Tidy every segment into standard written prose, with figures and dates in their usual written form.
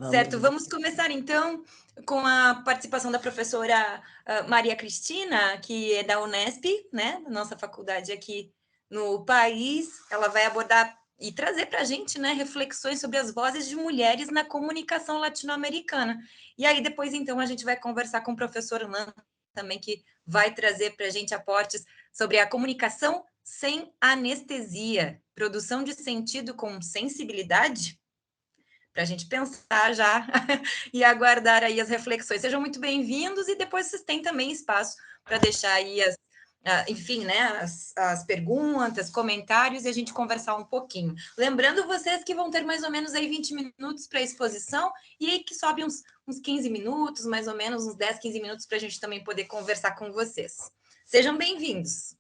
Certo, Vamos. vamos começar então com a participação da professora Maria Cristina, que é da Unesp, né, da nossa faculdade aqui no país. Ela vai abordar e trazer para a gente, né, reflexões sobre as vozes de mulheres na comunicação latino-americana. E aí depois, então, a gente vai conversar com o professor Lan também, que vai trazer para a gente aportes sobre a comunicação sem anestesia, produção de sentido com sensibilidade, para a gente pensar já e aguardar aí as reflexões. Sejam muito bem-vindos e depois vocês têm também espaço para deixar aí enfim, né, as perguntas, comentários e a gente conversar um pouquinho. Lembrando vocês que vão ter mais ou menos aí 20 minutos para a exposição e aí que sobe uns 15 minutos, mais ou menos uns 10, 15 minutos para a gente também poder conversar com vocês. Sejam bem-vindos.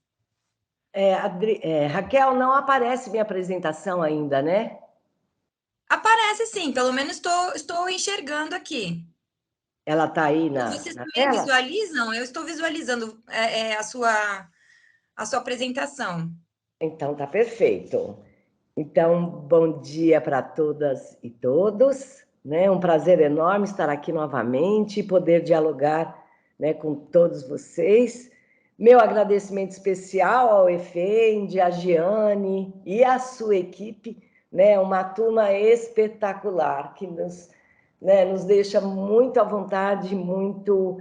Raquel, não aparece minha apresentação ainda, né? Aparece sim, pelo menos estou enxergando aqui. Ela está aí Vocês na também tela? visualizam? Eu estou visualizando a sua apresentação. Então, tá perfeito. Então, bom dia para todas e todos, né? Um prazer enorme estar aqui novamente e poder dialogar, né, com todos vocês. Meu agradecimento especial ao Efendi, à Giane e à sua equipe, né? Uma turma espetacular que nos deixa muito à vontade, muito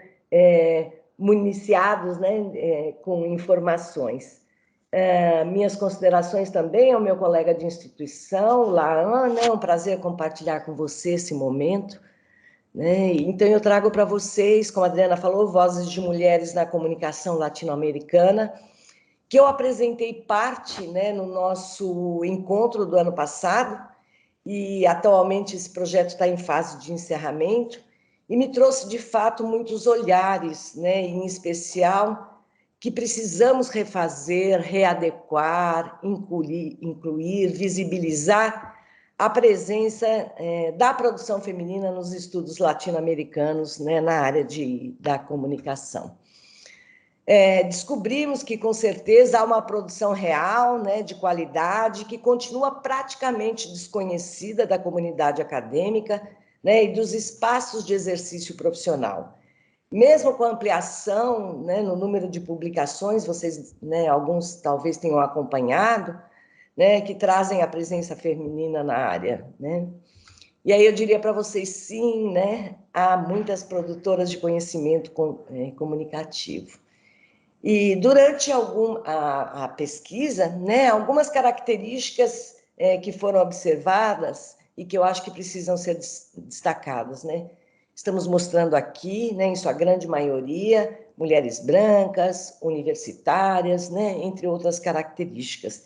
municiados, né, com informações. Minhas considerações também ao meu colega de instituição, Laan, é um prazer compartilhar com você esse momento, né? Então, eu trago para vocês, como a Adriana falou, Vozes de Mulheres na Comunicação Latino-Americana, que eu apresentei parte, né, no nosso encontro do ano passado, e atualmente esse projeto está em fase de encerramento, e me trouxe, de fato, muitos olhares, né, em especial que precisamos refazer, readequar, incluir, visibilizar a presença da produção feminina nos estudos latino-americanos, né, na área da comunicação. Descobrimos que, com certeza, há uma produção real, né, de qualidade, que continua praticamente desconhecida da comunidade acadêmica, né, e dos espaços de exercício profissional. Mesmo com a ampliação, né, no número de publicações, vocês, né, alguns talvez tenham acompanhado, né, que trazem a presença feminina na área, né? E aí eu diria para vocês, sim, né, há muitas produtoras de conhecimento comunicativo. E durante a pesquisa, né, algumas características que foram observadas e que eu acho que precisam ser destacadas, né? Estamos mostrando aqui, né, em sua grande maioria, mulheres brancas, universitárias, né, entre outras características.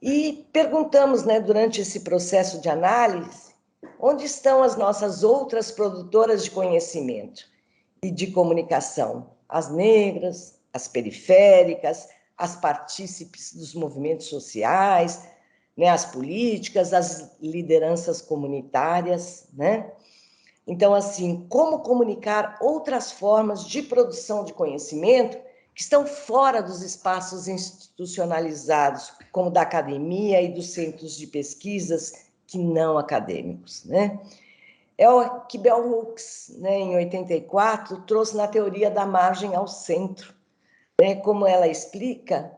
E perguntamos, né, durante esse processo de análise, onde estão as nossas outras produtoras de conhecimento e de comunicação? As negras, as periféricas, as partícipes dos movimentos sociais, né, as políticas, as lideranças comunitárias, né? Então, assim, como comunicar outras formas de produção de conhecimento que estão fora dos espaços institucionalizados, como da academia e dos centros de pesquisas que não acadêmicos, né? O que Bell Hooks, né, em 84, trouxe na teoria da margem ao centro, né, como ela explica,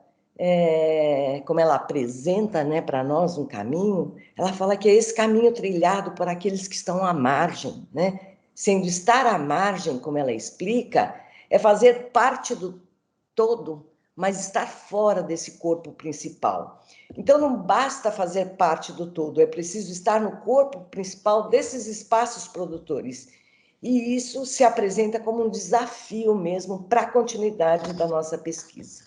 como ela apresenta, né, para nós um caminho. Ela fala que é esse caminho trilhado por aqueles que estão à margem, né? Sendo estar à margem, como ela explica, é fazer parte do todo, mas estar fora desse corpo principal. Então, não basta fazer parte do todo, é preciso estar no corpo principal desses espaços produtores. E isso se apresenta como um desafio mesmo para a continuidade da nossa pesquisa.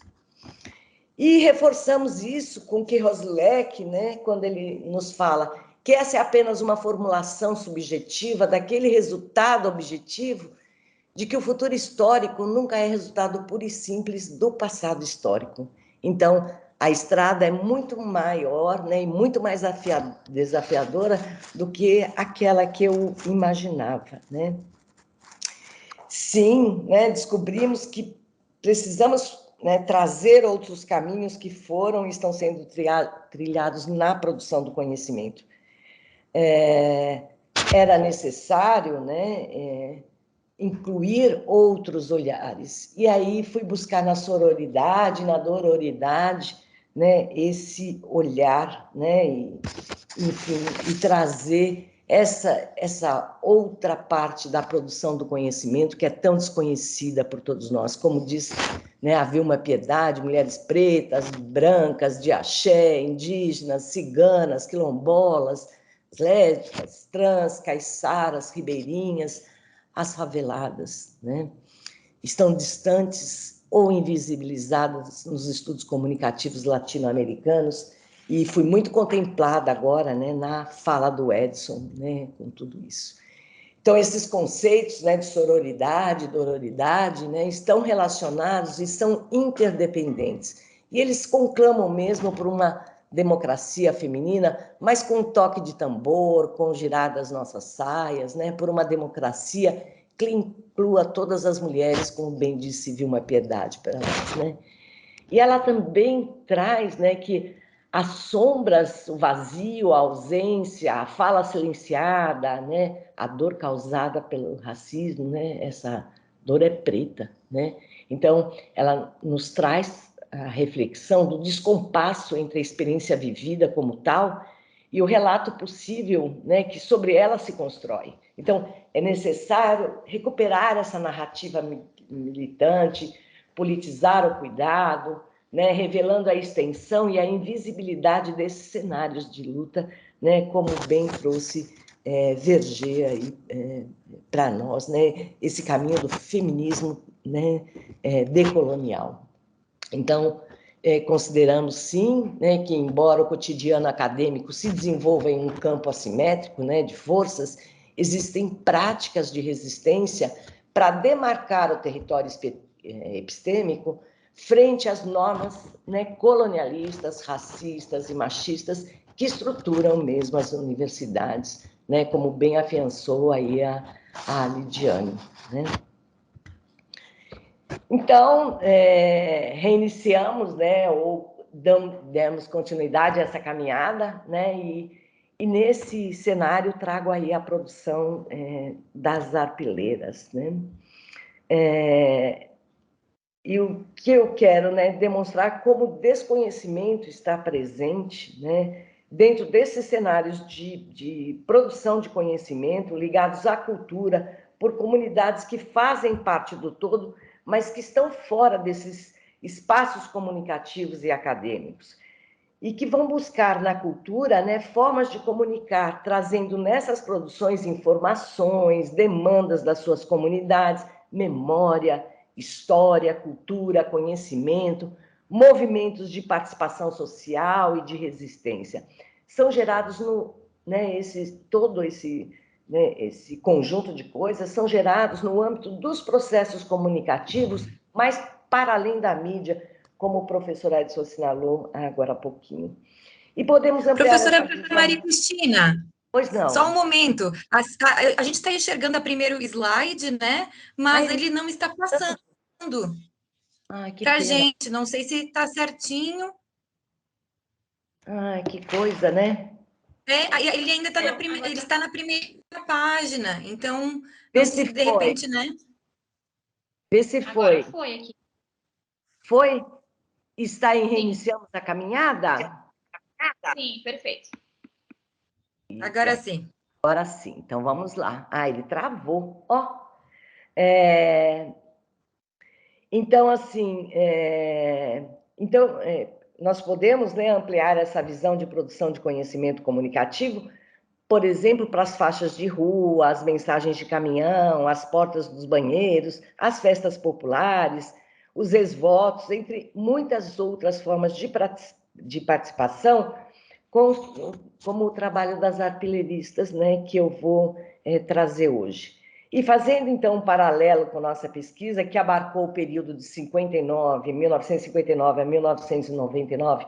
E reforçamos isso com que Rosleck, né, quando ele nos fala que essa é apenas uma formulação subjetiva daquele resultado objetivo, de que o futuro histórico nunca é resultado puro e simples do passado histórico. Então, a estrada é muito maior, né, e muito mais desafiadora do que aquela que eu imaginava, né? Sim, né, descobrimos que precisamos, né, trazer outros caminhos que foram e estão sendo trilhados na produção do conhecimento. era necessário, né, incluir outros olhares. E aí fui buscar na sororidade, na dororidade, né, esse olhar, né, e, enfim, e trazer essa outra parte da produção do conhecimento que é tão desconhecida por todos nós. Como diz, né, a Vilma Piedade, mulheres pretas, brancas, de axé, indígenas, ciganas, quilombolas, lésbicas, trans, caiçaras, ribeirinhas, as faveladas, né, estão distantes ou invisibilizadas nos estudos comunicativos latino-americanos, e fui muito contemplada agora, né, na fala do Edson, né, com tudo isso. Então, esses conceitos, né, de sororidade, dororidade, né, estão relacionados e são interdependentes. E eles conclamam mesmo por uma democracia feminina, mas com um toque de tambor, com girar das nossas saias, né, por uma democracia que inclua todas as mulheres, como bem disse Vilma Piedade para nós, né? E ela também traz, né, que as sombras, o vazio, a ausência, a fala silenciada, né, a dor causada pelo racismo, né, essa dor é preta, né? Então, ela nos traz a reflexão do descompasso entre a experiência vivida como tal e o relato possível, né, que sobre ela se constrói. Então, é necessário recuperar essa narrativa militante, politizar o cuidado, né, revelando a extensão e a invisibilidade desses cenários de luta, né, como bem trouxe Verger aí para nós, né, esse caminho do feminismo, né, decolonial. Então, consideramos sim, né, que embora o cotidiano acadêmico se desenvolva em um campo assimétrico, né, de forças, existem práticas de resistência para demarcar o território epistêmico frente às normas, né, colonialistas, racistas e machistas que estruturam mesmo as universidades, né, como bem afiançou aí a Lidiane, né? Então, reiniciamos, né, ou demos continuidade a essa caminhada, né, e nesse cenário trago aí a produção das arpileiras, né? E o que eu quero, né, demonstrar como o desconhecimento está presente, né, dentro desses cenários de produção de conhecimento ligados à cultura por comunidades que fazem parte do todo, mas que estão fora desses espaços comunicativos e acadêmicos, e que vão buscar na cultura, né, formas de comunicar, trazendo nessas produções informações, demandas das suas comunidades, memória, história, cultura, conhecimento, movimentos de participação social e de resistência. São gerados né, todo esse conjunto de coisas são gerados no âmbito dos processos comunicativos, mas para além da mídia, como o professor Edson assinalou agora há pouquinho. E podemos ampliar Professora essa visão. Maria Cristina, pois não. Só um momento. A gente está enxergando o primeiro slide, né? Mas ele não está passando para a gente. Não sei se está certinho. Ai, que coisa, né? Ele ainda está ele está na primeira página. Então, Vê não sei se de repente, né? Vê se foi. Agora foi aqui. Foi? Está em reiniciamos a caminhada? Sim, perfeito. Agora sim. Agora sim. Então, vamos lá. Ah, ele travou. Ó. Então, assim, nós podemos, né, ampliar essa visão de produção de conhecimento comunicativo, por exemplo, para as faixas de rua, as mensagens de caminhão, as portas dos banheiros, as festas populares, os ex-votos, entre muitas outras formas de participação, como o trabalho das artilheiristas, né, que eu vou trazer hoje. E fazendo, então, um paralelo com nossa pesquisa, que abarcou o período de 1959 a 1999,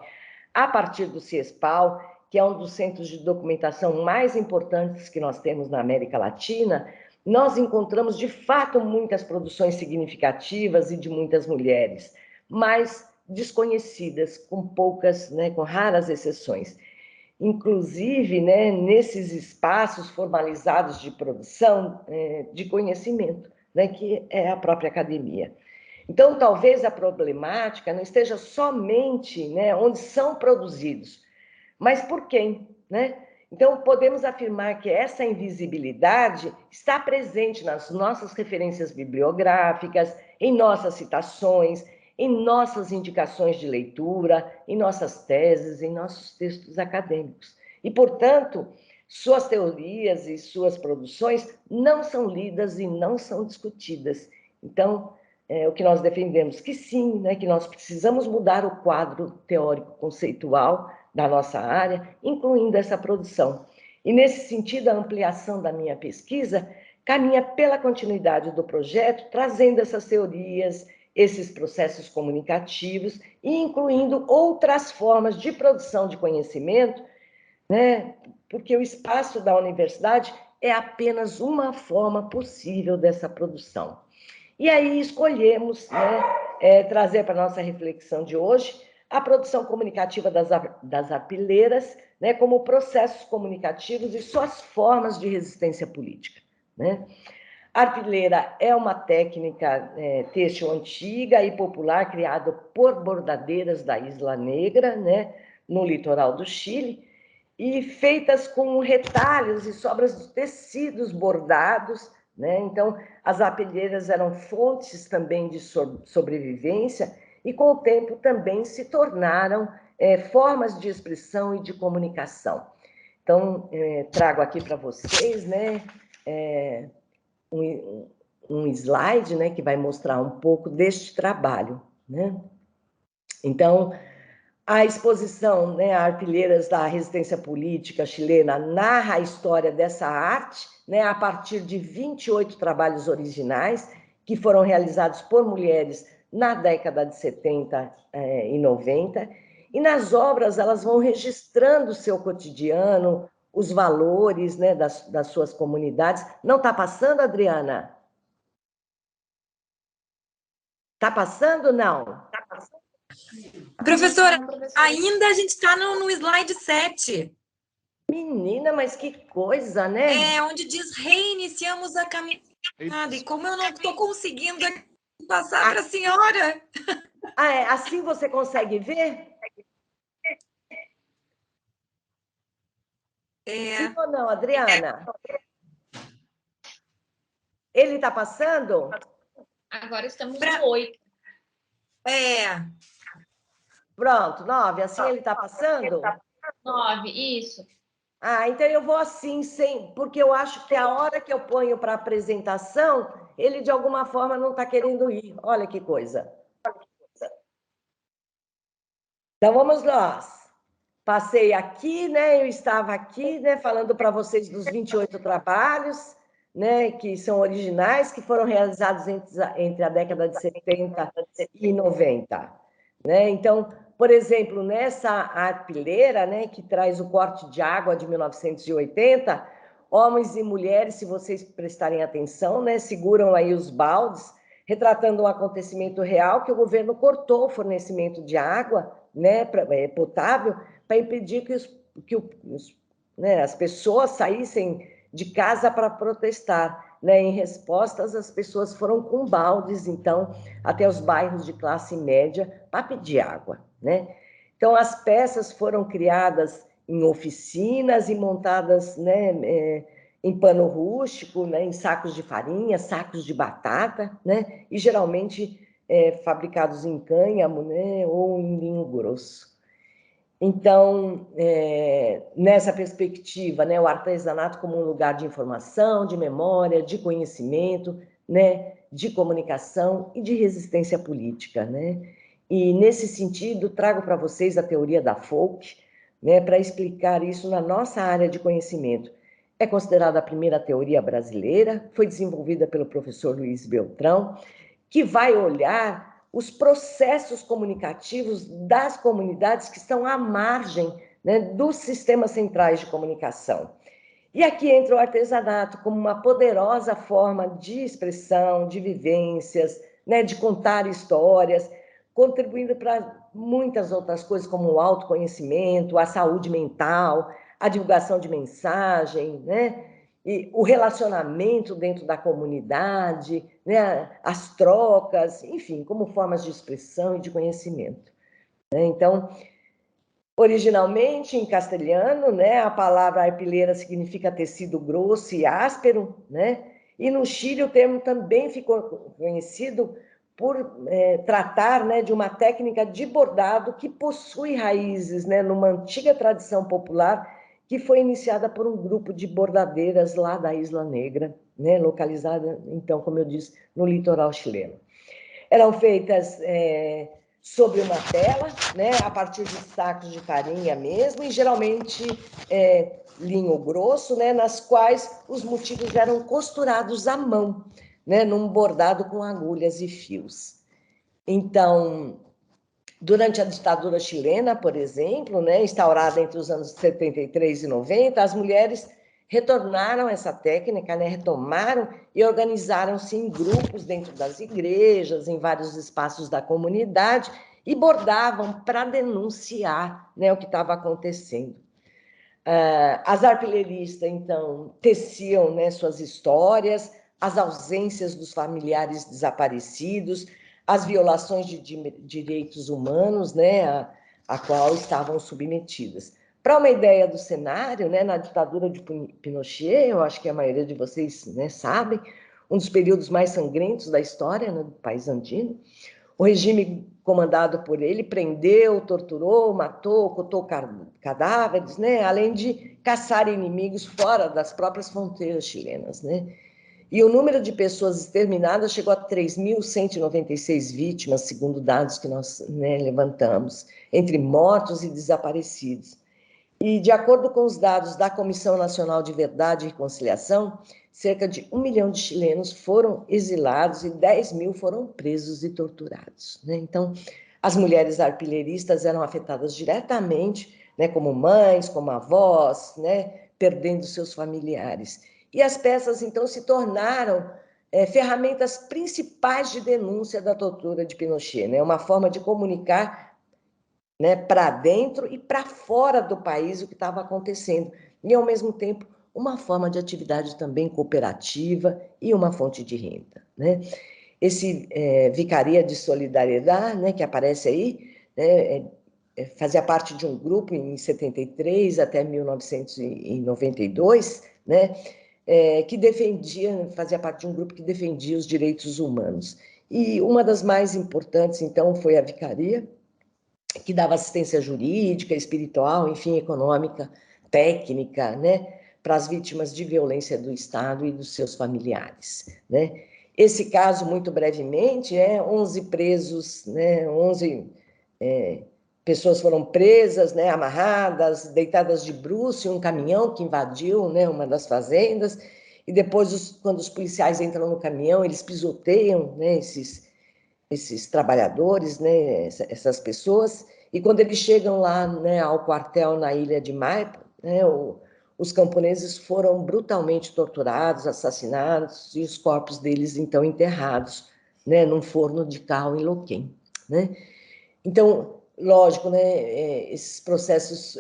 a partir do CIESPAL, que é um dos centros de documentação mais importantes que nós temos na América Latina, nós encontramos, de fato, muitas produções significativas e de muitas mulheres, mas desconhecidas, com poucas, né, com raras exceções. inclusive, né, nesses espaços formalizados de produção de conhecimento, né, que é a própria academia. Então, talvez a problemática não esteja somente, né, onde são produzidos, mas por quem, né? Então, podemos afirmar que essa invisibilidade está presente nas nossas referências bibliográficas, em nossas citações, em nossas indicações de leitura, em nossas teses, em nossos textos acadêmicos. E, portanto, suas teorias e suas produções não são lidas e não são discutidas. Então, o que nós defendemos que sim, né, que nós precisamos mudar o quadro teórico conceitual da nossa área, incluindo essa produção. E, nesse sentido, a ampliação da minha pesquisa caminha pela continuidade do projeto, trazendo essas teorias, esses processos comunicativos e incluindo outras formas de produção de conhecimento, né? Porque o espaço da universidade é apenas uma forma possível dessa produção. E aí escolhemos, né, trazer para a nossa reflexão de hoje a produção comunicativa das arpileiras, né, como processos comunicativos e suas formas de resistência política, né? A arpileira é uma técnica têxtil antiga e popular criada por bordadeiras da Isla Negra, né, no litoral do Chile, e feitas com retalhos e sobras de tecidos bordados, né? Então, as arpileiras eram fontes também de sobrevivência e, com o tempo, também se tornaram formas de expressão e de comunicação. Então, trago aqui para vocês, né, um slide, né, que vai mostrar um pouco deste trabalho, né? Então, a exposição, né, Arpileiras da Resistência Política Chilena, narra a história dessa arte, né, a partir de 28 trabalhos originais que foram realizados por mulheres na década de 70 e 90. E nas obras elas vão registrando o seu cotidiano, os valores, né, das suas comunidades. Não está passando, Adriana? Está passando, não? Está passando. Professora, ainda a gente está no slide 7. Menina, mas que coisa, né? É, onde diz reiniciamos a caminhada. E como eu não estou conseguindo passar para a senhora. Assim você consegue ver? Sim ou não, Adriana? Ele está passando? Agora estamos no 8. Pronto, 9. Assim ele está passando? 9, isso. Então eu vou assim, porque eu acho que a hora que eu ponho para apresentação, ele de alguma forma não está querendo ir. Olha que coisa. Então vamos nós. Passei aqui, né? Eu estava aqui, né, falando para vocês dos 28 trabalhos, né, que são originais, que foram realizados entre a década de 70 e 90. Né? Então, por exemplo, nessa arpileira, né, que traz o corte de água de 1980, homens e mulheres, se vocês prestarem atenção, né, seguram aí os baldes, retratando um acontecimento real que o governo cortou o fornecimento de água, né, potável, para impedir que as pessoas saíssem de casa para protestar. Né? Em respostas, as pessoas foram com baldes, então, até os bairros de classe média para pedir água. Né? Então, as peças foram criadas em oficinas e montadas, né, em pano rústico, né, em sacos de farinha, sacos de batata, né, e geralmente fabricados em cânhamo, né, ou em linho grosso. Então, nessa perspectiva, né, o artesanato como um lugar de informação, de memória, de conhecimento, né, de comunicação e de resistência política. Né? E, nesse sentido, trago para vocês a teoria da folk, né, para explicar isso na nossa área de conhecimento. É considerada a primeira teoria brasileira, foi desenvolvida pelo professor Luiz Beltrão, que vai olhar os processos comunicativos das comunidades que estão à margem, né, dos sistemas centrais de comunicação. E aqui entra o artesanato como uma poderosa forma de expressão, de vivências, né, de contar histórias, contribuindo para muitas outras coisas, como o autoconhecimento, a saúde mental, a divulgação de mensagem, né? E o relacionamento dentro da comunidade, né? As trocas, enfim, como formas de expressão e de conhecimento, né? Então, originalmente, em castelhano, né, a palavra arpileira significa tecido grosso e áspero, né? E no Chile o termo também ficou conhecido por tratar, né, de uma técnica de bordado que possui raízes, né, numa antiga tradição popular que foi iniciada por um grupo de bordadeiras lá da Isla Negra, né, localizada, então, como eu disse, no litoral chileno. Eram feitas sobre uma tela, né, a partir de sacos de farinha mesmo, e geralmente linho grosso, né, nas quais os motivos eram costurados à mão, né, num bordado com agulhas e fios. Então, durante a ditadura chilena, por exemplo, né, instaurada entre os anos 73 e 90, as mulheres retornaram essa técnica, né, retomaram e organizaram-se em grupos dentro das igrejas, em vários espaços da comunidade, e bordavam para denunciar, né, o que estava acontecendo. As arpileiristas, então, teciam, né, suas histórias, as ausências dos familiares desaparecidos, as violações de direitos humanos, né, a qual estavam submetidas. Para uma ideia do cenário, né, na ditadura de Pinochet, eu acho que a maioria de vocês, né, sabem, um dos períodos mais sangrentos da história, né, do país andino, o regime comandado por ele prendeu, torturou, matou, ocultou cadáveres, né, além de caçar inimigos fora das próprias fronteiras chilenas, né? E o número de pessoas exterminadas chegou a 3.196 vítimas, segundo dados que nós, né, levantamos, entre mortos e desaparecidos. E, de acordo com os dados da Comissão Nacional de Verdade e Reconciliação, cerca de 1 milhão de chilenos foram exilados e 10 mil foram presos e torturados, né? Então, as mulheres arpileiristas eram afetadas diretamente, né, como mães, como avós, né, perdendo seus familiares. E as peças, então, se tornaram ferramentas principais de denúncia da tortura de Pinochet, né? Uma forma de comunicar, né, para dentro e para fora do país o que estava acontecendo. E, ao mesmo tempo, uma forma de atividade também cooperativa e uma fonte de renda, né? Esse Vicaria de Solidariedade, né, que aparece aí, né, fazia parte de um grupo em 73 até 1992, né, que defendia, fazia parte de um grupo que defendia os direitos humanos. E uma das mais importantes, então, foi a Vicaria, que dava assistência jurídica, espiritual, enfim, econômica, técnica, né, para as vítimas de violência do Estado e dos seus familiares, né? Esse caso, muito brevemente, 11 presos, né, 11 pessoas foram presas, né, amarradas, deitadas de bruços em um caminhão que invadiu, né, uma das fazendas, e depois, quando os policiais entram no caminhão, eles pisoteiam, né, esses trabalhadores, né, essas pessoas, e quando eles chegam lá, né, ao quartel na ilha de Maipo, né, os camponeses foram brutalmente torturados, assassinados, e os corpos deles, então, enterrados, né, num forno de cal em Loquém, né? Então, lógico, né, esses processos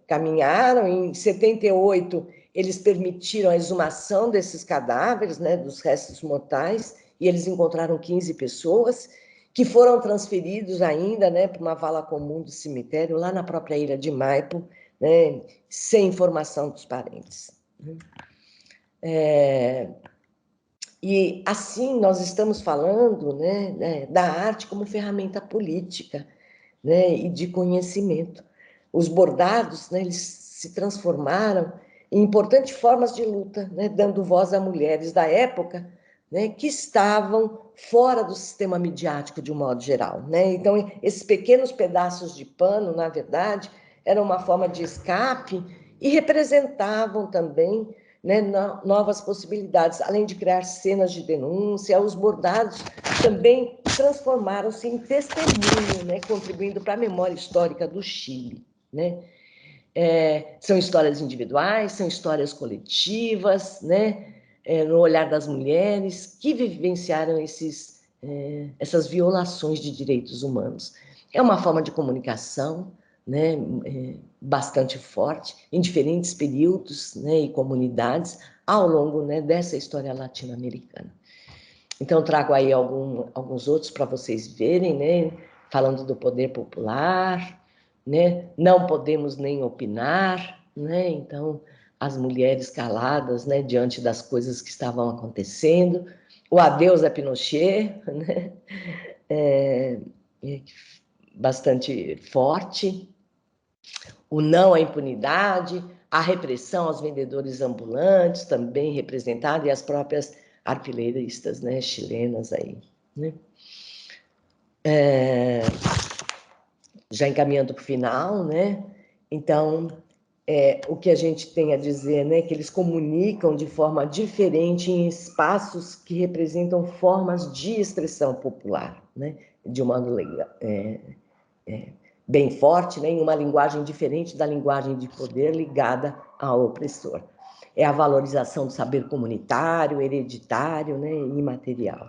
caminharam. Em 78, eles permitiram a exumação desses cadáveres, né, dos restos mortais, e eles encontraram 15 pessoas que foram transferidos ainda, né, para uma vala comum do cemitério, lá na própria ilha de Maipo, né, sem informação dos parentes. E assim nós estamos falando, né, da arte como ferramenta política, né, e de conhecimento. Os bordados, né, eles se transformaram em importantes formas de luta, né, dando voz a mulheres da época, né, que estavam fora do sistema midiático de um modo geral, né? Então, esses pequenos pedaços de pano, na verdade, eram uma forma de escape e representavam também, né, novas possibilidades. Além de criar cenas de denúncia, os bordados também transformaram-se em testemunho, né, contribuindo para a memória histórica do Chile, né? São histórias individuais, são histórias coletivas, né, no olhar das mulheres que vivenciaram essas violações de direitos humanos. É uma forma de comunicação, né, bastante forte, em diferentes períodos, né, e comunidades, ao longo, né, dessa história latino-americana. Então, trago aí alguns outros para vocês verem, né, falando do poder popular, né, não podemos nem opinar, né, então, as mulheres caladas, né, diante das coisas que estavam acontecendo, o adeus a Pinochet, né, bastante forte, o não à impunidade, a repressão aos vendedores ambulantes, também representada, e as próprias artilheiristas, né, chilenas aí, né? Já encaminhando para o final, né? Então, o que a gente tem a dizer, né, que eles comunicam de forma diferente em espaços que representam formas de expressão popular, né? De um modo legal, bem forte, né, em uma linguagem diferente da linguagem de poder ligada ao opressor. É a valorização do saber comunitário, hereditário, né, e imaterial.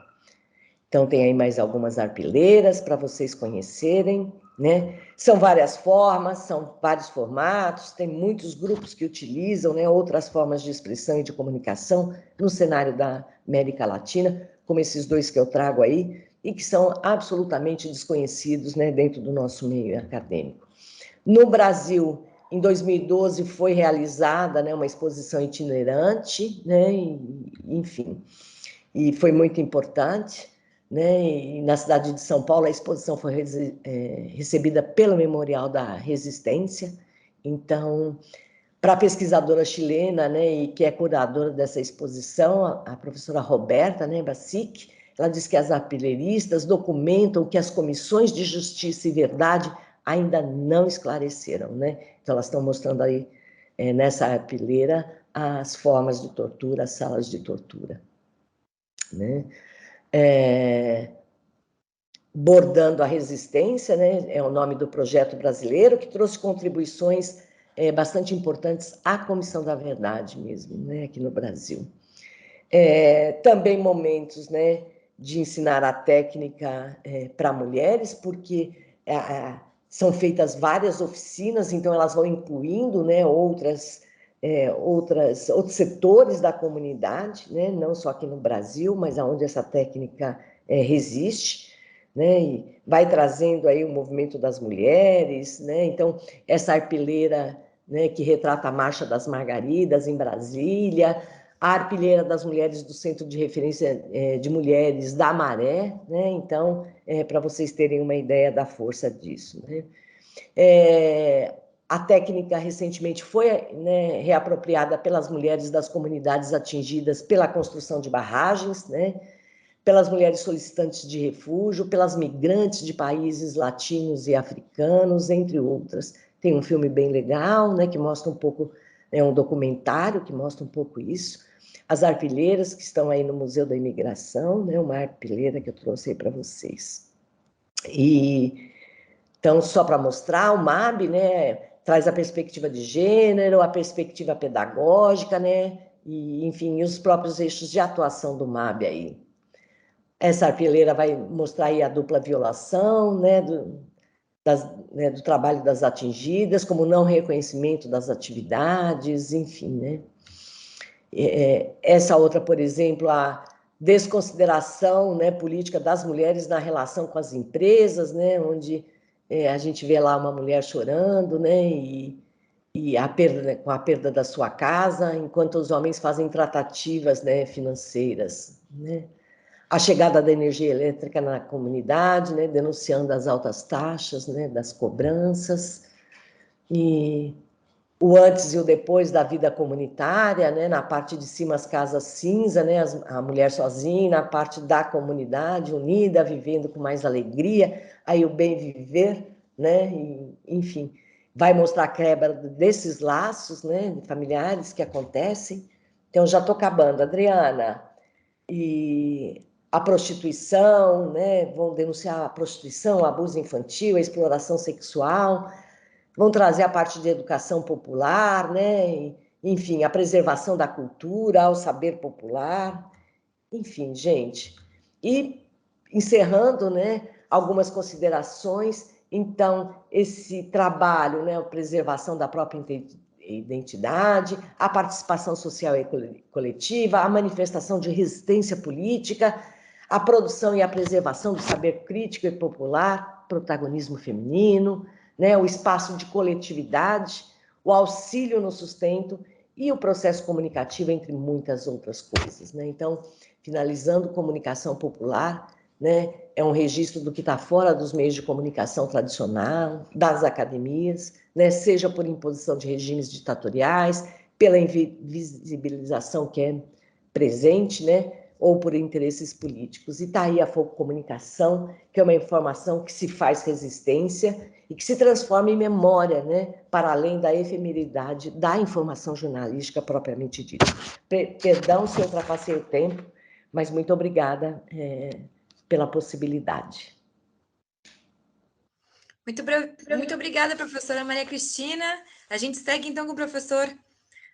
Então, tem aí mais algumas arpileiras para vocês conhecerem, né? São várias formas, são vários formatos, tem muitos grupos que utilizam, né, outras formas de expressão e de comunicação no cenário da América Latina, como esses dois que eu trago aí, e que são absolutamente desconhecidos, né, dentro do nosso meio acadêmico. No Brasil, em 2012, foi realizada, né, uma exposição itinerante, né, enfim, e foi muito importante, né, e na cidade de São Paulo a exposição foi recebida pelo Memorial da Resistência. Então, para a pesquisadora chilena, né, e que é curadora dessa exposição, a professora Roberta, né, Basic, ela diz que as arpileiristas documentam que as comissões de justiça e verdade ainda não esclareceram, né? Então, elas estão mostrando aí, nessa arpileira, as formas de tortura, as salas de tortura, né? Bordando a Resistência, né, é o nome do projeto brasileiro, que trouxe contribuições bastante importantes à Comissão da Verdade mesmo, né, aqui no Brasil. Também momentos, né, de ensinar a técnica para mulheres, porque são feitas várias oficinas, então elas vão incluindo, né, outros setores da comunidade, né, não só aqui no Brasil, mas aonde essa técnica resiste, né, e vai trazendo aí o movimento das mulheres, né, então essa arpileira, né, que retrata a Marcha das Margaridas em Brasília, a arpilheira das mulheres do Centro de Referência de Mulheres da Maré, né, então, para vocês terem uma ideia da força disso, né. A técnica recentemente foi, né, reapropriada pelas mulheres das comunidades atingidas pela construção de barragens, né, pelas mulheres solicitantes de refúgio, pelas migrantes de países latinos e africanos, entre outras. Tem um filme bem legal, né, que mostra um pouco, um documentário que mostra um pouco isso. As arpilheiras que estão aí no Museu da Imigração, né, uma arpilheira que eu trouxe aí para vocês. Então, só para mostrar, o MAB, né, traz a perspectiva de gênero, a perspectiva pedagógica, né, e, enfim, os próprios eixos de atuação do MAB aí. Essa arpilheira vai mostrar aí a dupla violação, né, do trabalho das atingidas, como não reconhecimento das atividades, enfim, né. Essa outra, por exemplo, a desconsideração, né, política das mulheres na relação com as empresas, né, onde a gente vê lá uma mulher chorando, né, e a perda, né, com a perda da sua casa, enquanto os homens fazem tratativas, né, financeiras, né. A chegada da energia elétrica na comunidade, né, denunciando as altas taxas, né, das cobranças, e o antes e o depois da vida comunitária, né, na parte de cima as casas cinza, né, a mulher sozinha, na parte da comunidade unida, vivendo com mais alegria, aí o bem viver, né, e, enfim, vai mostrar a quebra desses laços, né, familiares que acontecem. Então, já estou acabando, Adriana. E a prostituição, né, vão denunciar a prostituição, o abuso infantil, a exploração sexual, vão trazer a parte de educação popular, né, e, enfim, a preservação da cultura, o saber popular, enfim, gente. E encerrando, né, algumas considerações então, esse trabalho, né, a preservação da própria identidade, a participação social e coletiva, a manifestação de resistência política, a produção e a preservação do saber crítico e popular, protagonismo feminino, né, o espaço de coletividade, o auxílio no sustento e o processo comunicativo, entre muitas outras coisas, né? Então, finalizando, comunicação popular, né, é um registro do que está fora dos meios de comunicação tradicional, das academias, né, seja por imposição de regimes ditatoriais, pela invisibilização que é presente, né, ou por interesses políticos. E está aí a comunicação, que é uma informação que se faz resistência e que se transforma em memória, né, para além da efemeridade da informação jornalística propriamente dita. Perdão se eu ultrapassei o tempo, mas muito obrigada pela possibilidade. Muito obrigada, professora Maria Cristina. A gente segue, então, com o professor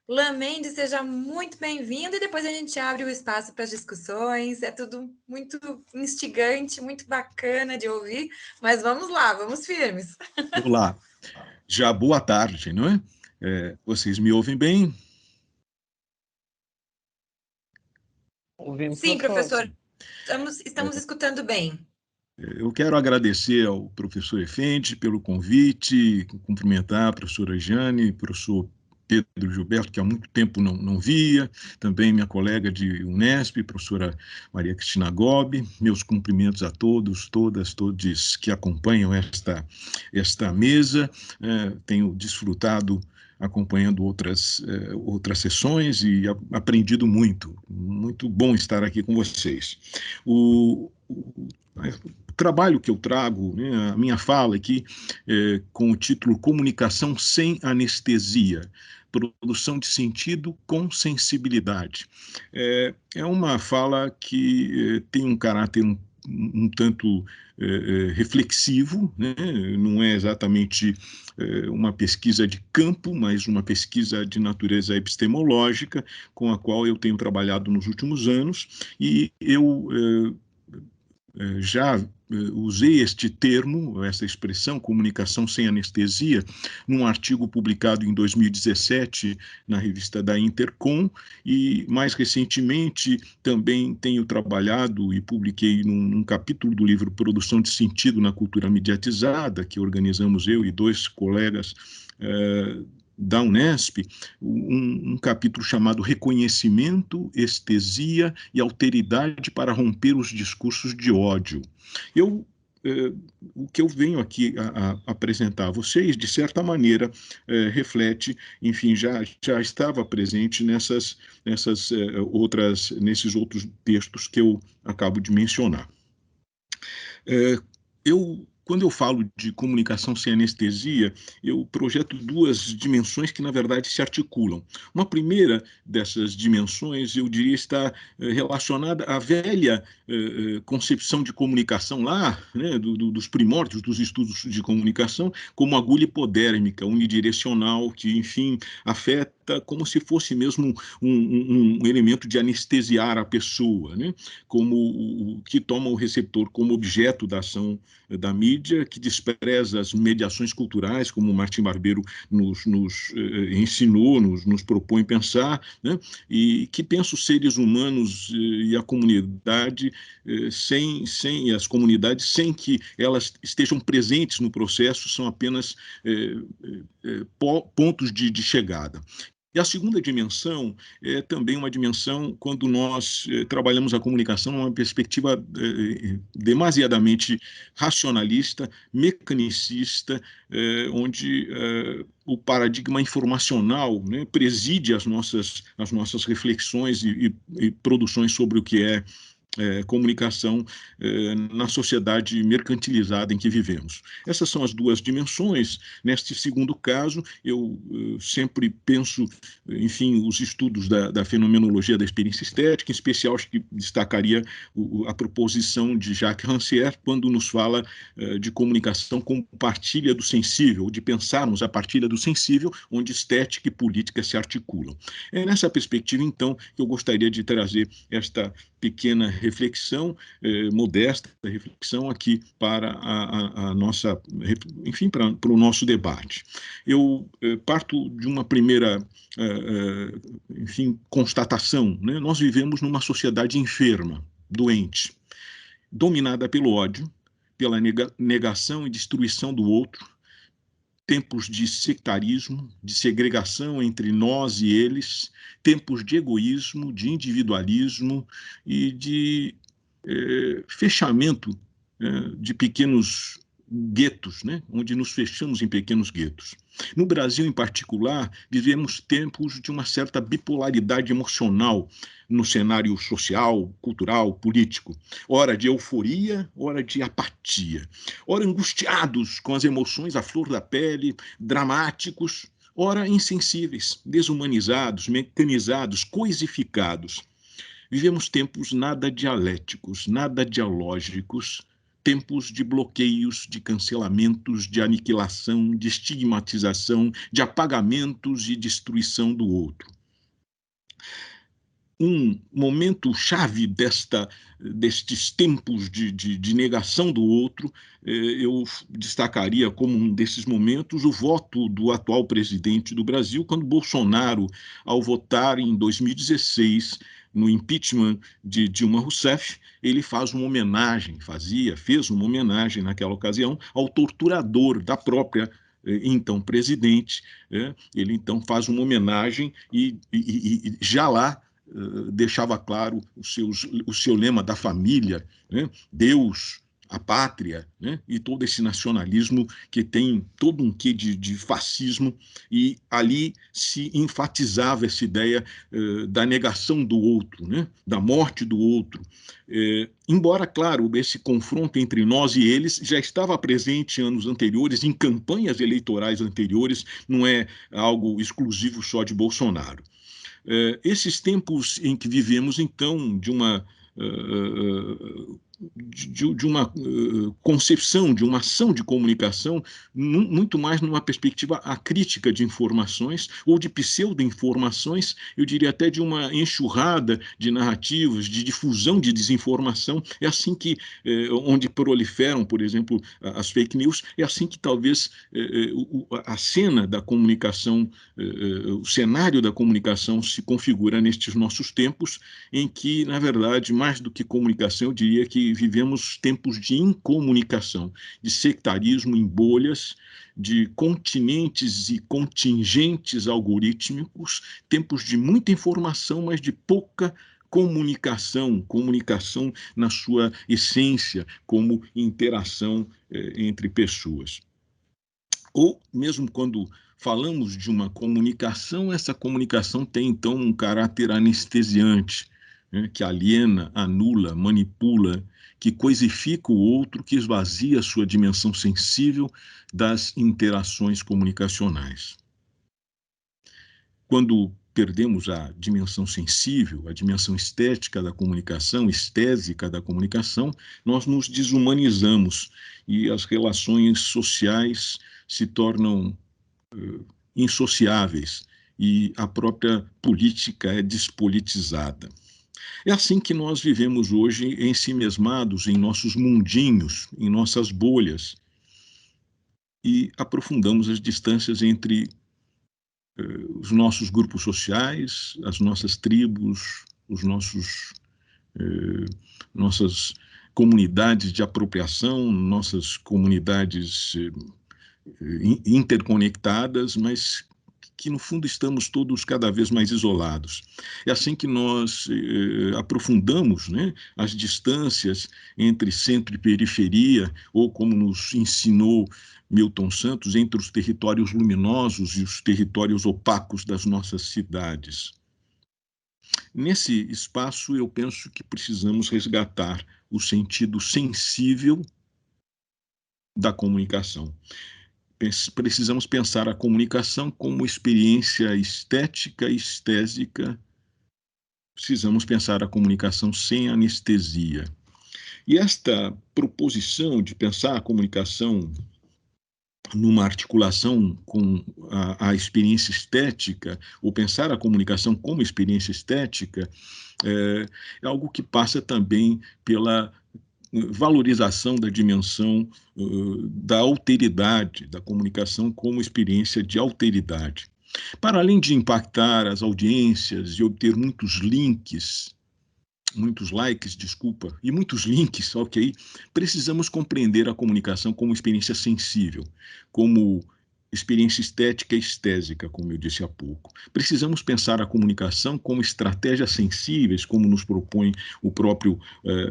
Lan Mendes. Seja muito bem-vindo, e depois a gente abre o espaço para as discussões. É tudo muito instigante, muito bacana de ouvir, mas vamos lá, vamos firmes. Olá, já boa tarde, não é? Vocês me ouvem bem? Ouvimos. Sim, professor, estamos escutando bem. Eu quero agradecer ao professor Effendi pelo convite, cumprimentar a professora Jane, professor Pedro Gilberto, que há muito tempo não via, também minha colega de Unesp, professora Maria Cristina Gobi, meus cumprimentos a todos, todas, todos que acompanham esta mesa. Tenho desfrutado acompanhando outras sessões e aprendido muito. Muito bom estar aqui com vocês. O trabalho que eu trago, né, a minha fala aqui, com o título Comunicação sem Anestesia, produção de sentido com sensibilidade. É uma fala que tem um caráter um tanto reflexivo, né? Não é exatamente uma pesquisa de campo, mas uma pesquisa de natureza epistemológica, com a qual eu tenho trabalhado nos últimos anos, e eu já usei este termo, essa expressão, comunicação sem anestesia, num artigo publicado em 2017 na revista da Intercom, e mais recentemente também tenho trabalhado e publiquei num capítulo do livro Produção de Sentido na Cultura Mediatizada, que organizamos eu e dois colegas da Unesp, um capítulo chamado Reconhecimento, Estesia e Alteridade para Romper os Discursos de Ódio. O que eu venho aqui a apresentar a vocês, de certa maneira, reflete, enfim, já estava presente nesses outros textos que eu acabo de mencionar. Quando eu falo de comunicação sem anestesia, eu projeto duas dimensões que, na verdade, se articulam. Uma primeira dessas dimensões, eu diria, está relacionada à velha concepção de comunicação lá, né, dos primórdios dos estudos de comunicação, como agulha hipodérmica, unidirecional, que, enfim, afeta como se fosse mesmo um elemento de anestesiar a pessoa, né, que toma o receptor como objeto da ação da mídia, que despreza as mediações culturais, como Martim Barbeiro nos ensinou, nos propõe pensar, né? E que pensa os seres humanos e a comunidade sem as comunidades, sem que elas estejam presentes no processo, são apenas pontos de chegada. E a segunda dimensão é também uma dimensão quando nós trabalhamos a comunicação numa perspectiva demasiadamente racionalista, mecanicista, onde o paradigma informacional, né, preside as nossas reflexões e produções sobre o que é comunicação na sociedade mercantilizada em que vivemos. Essas são as duas dimensões. Neste segundo caso, eu sempre penso, enfim, os estudos da fenomenologia da experiência estética, em especial acho que destacaria a proposição de Jacques Rancière, quando nos fala de comunicação como partilha do sensível, de pensarmos a partilha do sensível, onde estética e política se articulam. É nessa perspectiva, então, que eu gostaria de trazer esta pequena reflexão, modesta reflexão aqui para a nossa, enfim, para o nosso debate. Eu parto de uma primeira, enfim, constatação, né? Nós vivemos numa sociedade enferma, doente, dominada pelo ódio, pela negação e destruição do outro, tempos de sectarismo, de segregação entre nós e eles, tempos de egoísmo, de individualismo e de fechamento de pequenos guetos, né? Onde nos fechamos em pequenos guetos. No Brasil, em particular, vivemos tempos de uma certa bipolaridade emocional no cenário social, cultural, político. Ora de euforia, ora de apatia. Ora angustiados com as emoções à flor da pele, dramáticos, ora insensíveis, desumanizados, mecanizados, coisificados. Vivemos tempos nada dialéticos, nada dialógicos, tempos de bloqueios, de cancelamentos, de aniquilação, de estigmatização, de apagamentos e destruição do outro. Um momento chave destes tempos de negação do outro, eu destacaria como um desses momentos o voto do atual presidente do Brasil, quando Bolsonaro, ao votar em 2016, no impeachment de Dilma Rousseff, ele fez uma homenagem naquela ocasião ao torturador da própria então presidente. Ele então faz uma homenagem e já lá deixava claro o seu lema da família, né? Deus, a pátria, né? E todo esse nacionalismo que tem todo um quê de fascismo, e ali se enfatizava essa ideia da negação do outro, né? Da morte do outro. Embora, claro, esse confronto entre nós e eles já estava presente em anos anteriores, em campanhas eleitorais anteriores, não é algo exclusivo só de Bolsonaro. Esses tempos em que vivemos, então, de uma concepção, de uma ação de comunicação, muito mais numa perspectiva acrítica de informações, ou de pseudo-informações, eu diria até de uma enxurrada de narrativas, de difusão de desinformação. É assim que, onde proliferam, por exemplo, as fake news, é assim que talvez a cena da comunicação, o cenário da comunicação se configura nestes nossos tempos, em que, na verdade, mais do que comunicação, eu diria que vivemos tempos de incomunicação, de sectarismo em bolhas, de continentes e contingentes algorítmicos, tempos de muita informação, mas de pouca comunicação na sua essência, como interação entre pessoas. Ou mesmo quando falamos de uma comunicação, essa comunicação tem então um caráter anestesiante, né, que aliena, anula, manipula, que coisifica o outro, que esvazia a sua dimensão sensível das interações comunicacionais. Quando perdemos a dimensão sensível, a dimensão estética da comunicação, estésica da comunicação, nós nos desumanizamos e as relações sociais se tornam insociáveis e a própria política é despolitizada. É assim que nós vivemos hoje, ensimesmados em nossos mundinhos, em nossas bolhas, e aprofundamos as distâncias entre os nossos grupos sociais, as nossas tribos, nossas comunidades de apropriação, nossas comunidades interconectadas, mas que no fundo estamos todos cada vez mais isolados. É assim que nós aprofundamos, né, as distâncias entre centro e periferia, ou como nos ensinou Milton Santos, entre os territórios luminosos e os territórios opacos das nossas cidades. Nesse espaço, eu penso que precisamos resgatar o sentido sensível da comunicação. Precisamos pensar a comunicação como experiência estética e estésica. Precisamos pensar a comunicação sem anestesia. E esta proposição de pensar a comunicação numa articulação com a experiência estética, ou pensar a comunicação como experiência estética, é algo que passa também pela valorização da dimensão da alteridade, da comunicação como experiência de alteridade. Para além de impactar as audiências e obter muitos likes, desculpa, e muitos links, ok, precisamos compreender a comunicação como experiência sensível, como experiência estética e estésica, como eu disse há pouco. Precisamos pensar a comunicação como estratégias sensíveis, como nos propõe o próprio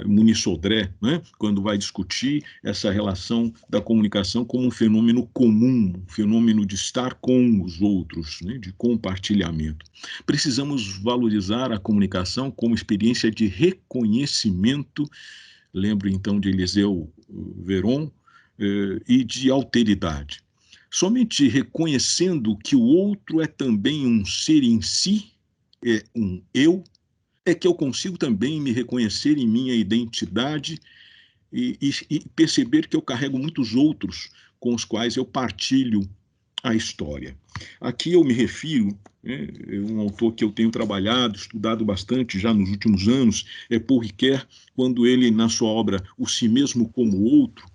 Muniz Sodré, né, quando vai discutir essa relação da comunicação como um fenômeno comum, um fenômeno de estar com os outros, né, de compartilhamento. Precisamos valorizar a comunicação como experiência de reconhecimento, lembro então de Eliseu Veron, e de alteridade. Somente reconhecendo que o outro é também um ser em si, é um eu, é que eu consigo também me reconhecer em minha identidade e perceber que eu carrego muitos outros com os quais eu partilho a história. Aqui eu me refiro, um autor que eu tenho trabalhado, estudado bastante já nos últimos anos, é Paul Ricoeur, quando ele, na sua obra O Si Mesmo como Outro,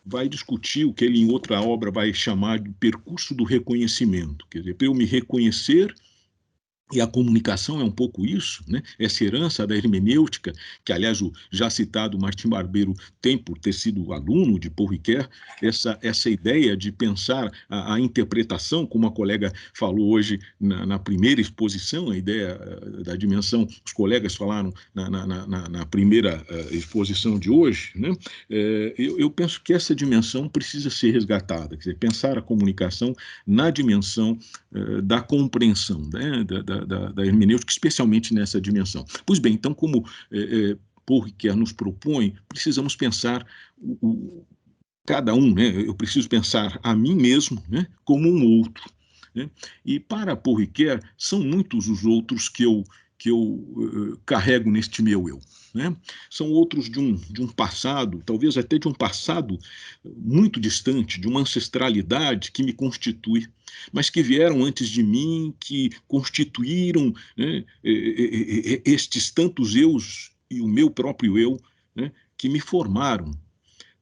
vai discutir o que ele em outra obra vai chamar de percurso do reconhecimento. Quer dizer, para eu me reconhecer, e a comunicação é um pouco isso, né? Essa herança da hermenêutica, que, aliás, o já citado Martim Barbeiro tem por ter sido aluno de Paul Ricoeur, essa ideia de pensar a interpretação, como a colega falou hoje na primeira exposição, a ideia da dimensão, os colegas falaram na primeira exposição de hoje, né? Eu penso que essa dimensão precisa ser resgatada, quer dizer, pensar a comunicação na dimensão da compreensão, né? Da hermenêutica, especialmente nessa dimensão. Pois bem, então, como Paul Ricoeur nos propõe, precisamos pensar cada um, né? Eu preciso pensar a mim mesmo, né, como um outro, né? E para Paul Ricoeur, são muitos os outros que eu carrego neste meu eu, né? São outros de um passado, talvez até de um passado muito distante, de uma ancestralidade que me constitui, mas que vieram antes de mim, que constituíram, né, estes tantos eus e o meu próprio eu, né, que me formaram.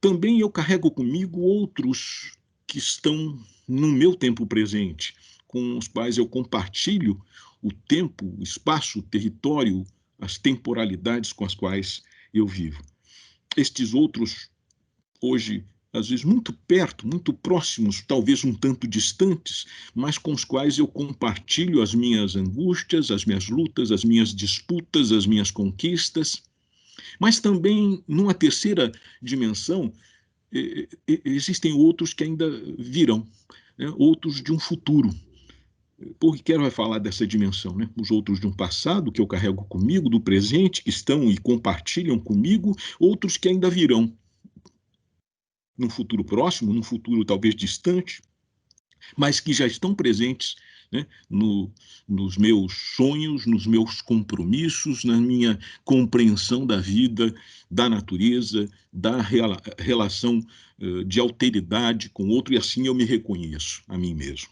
Também eu carrego comigo outros que estão no meu tempo presente, com os quais eu compartilho o tempo, o espaço, o território, as temporalidades com as quais eu vivo. Estes outros, hoje, às vezes muito perto, muito próximos, talvez um tanto distantes, mas com os quais eu compartilho as minhas angústias, as minhas lutas, as minhas disputas, as minhas conquistas. Mas também, numa terceira dimensão, existem outros que ainda virão, né? Outros de um futuro. Paul Ricoeur vai falar dessa dimensão, né? Os outros de um passado que eu carrego comigo, do presente, que estão e compartilham comigo, outros que ainda virão, num futuro próximo, num futuro talvez distante, mas que já estão presentes, né, nos meus sonhos, nos meus compromissos, na minha compreensão da vida, da natureza, da relação de alteridade com o outro, e assim eu me reconheço a mim mesmo.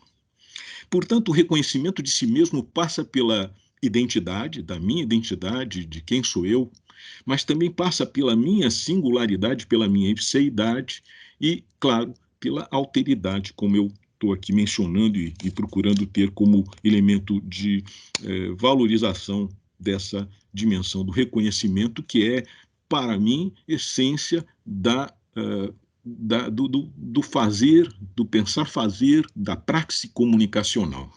Portanto, o reconhecimento de si mesmo passa pela identidade, da minha identidade, de quem sou eu, mas também passa pela minha singularidade, pela minha ipseidade e, claro, pela alteridade, como eu estou aqui mencionando e procurando ter como elemento de valorização dessa dimensão do reconhecimento, que é, para mim, essência do fazer, do pensar fazer, da praxe comunicacional.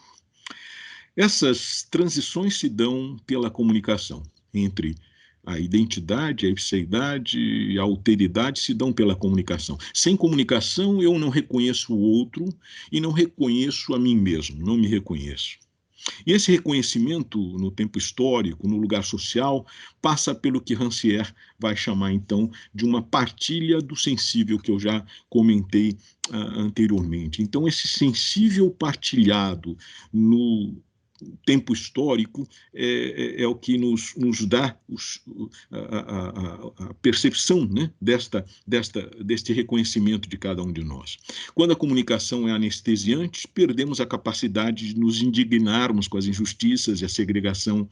Essas transições se dão pela comunicação entre a identidade, a ipseidade e a alteridade se dão pela comunicação. Sem comunicação, eu não reconheço o outro e não reconheço a mim mesmo, não me reconheço. E esse reconhecimento no tempo histórico, no lugar social, passa pelo que Rancière vai chamar, então, de uma partilha do sensível, que eu já comentei anteriormente. Então, esse sensível partilhado tempo histórico é o que nos dá a percepção, né, deste reconhecimento de cada um de nós. Quando a comunicação é anestesiante, perdemos a capacidade de nos indignarmos com as injustiças e a segregação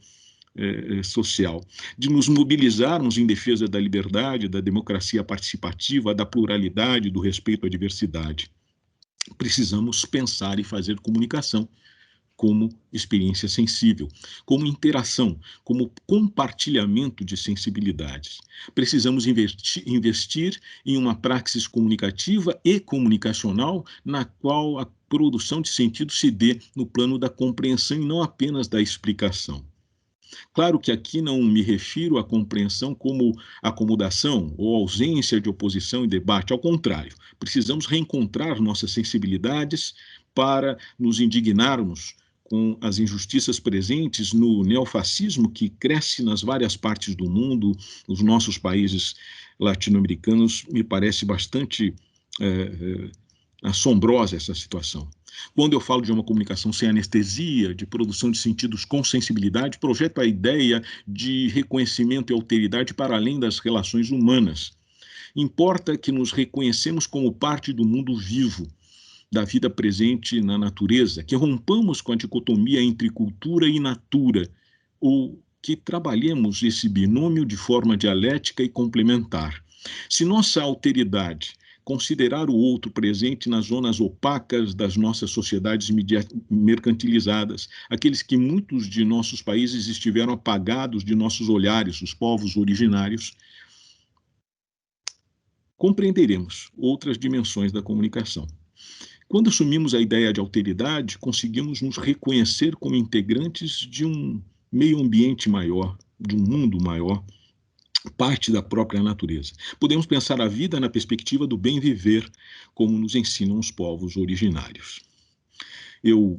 social, de nos mobilizarmos em defesa da liberdade, da democracia participativa, da pluralidade, do respeito à diversidade. Precisamos pensar e fazer comunicação como experiência sensível, como interação, como compartilhamento de sensibilidades. Precisamos investir em uma praxis comunicativa e comunicacional na qual a produção de sentido se dê no plano da compreensão e não apenas da explicação. Claro que aqui não me refiro à compreensão como acomodação ou ausência de oposição e debate, ao contrário, precisamos reencontrar nossas sensibilidades para nos indignarmos com as injustiças presentes no neofascismo que cresce nas várias partes do mundo, nos nossos países latino-americanos. Me parece bastante assombrosa essa situação. Quando eu falo de uma comunicação sem anestesia, de produção de sentidos com sensibilidade, projeto a ideia de reconhecimento e alteridade para além das relações humanas. Importa que nos reconhecemos como parte do mundo vivo, da vida presente na natureza, que rompamos com a dicotomia entre cultura e natura, ou que trabalhemos esse binômio de forma dialética e complementar. Se nossa alteridade considerar o outro presente nas zonas opacas das nossas sociedades mercantilizadas, aqueles que muitos de nossos países estiveram apagados de nossos olhares, os povos originários, compreenderemos outras dimensões da comunicação. Quando assumimos a ideia de alteridade, conseguimos nos reconhecer como integrantes de um meio ambiente maior, de um mundo maior, parte da própria natureza. Podemos pensar a vida na perspectiva do bem viver, como nos ensinam os povos originários. Eu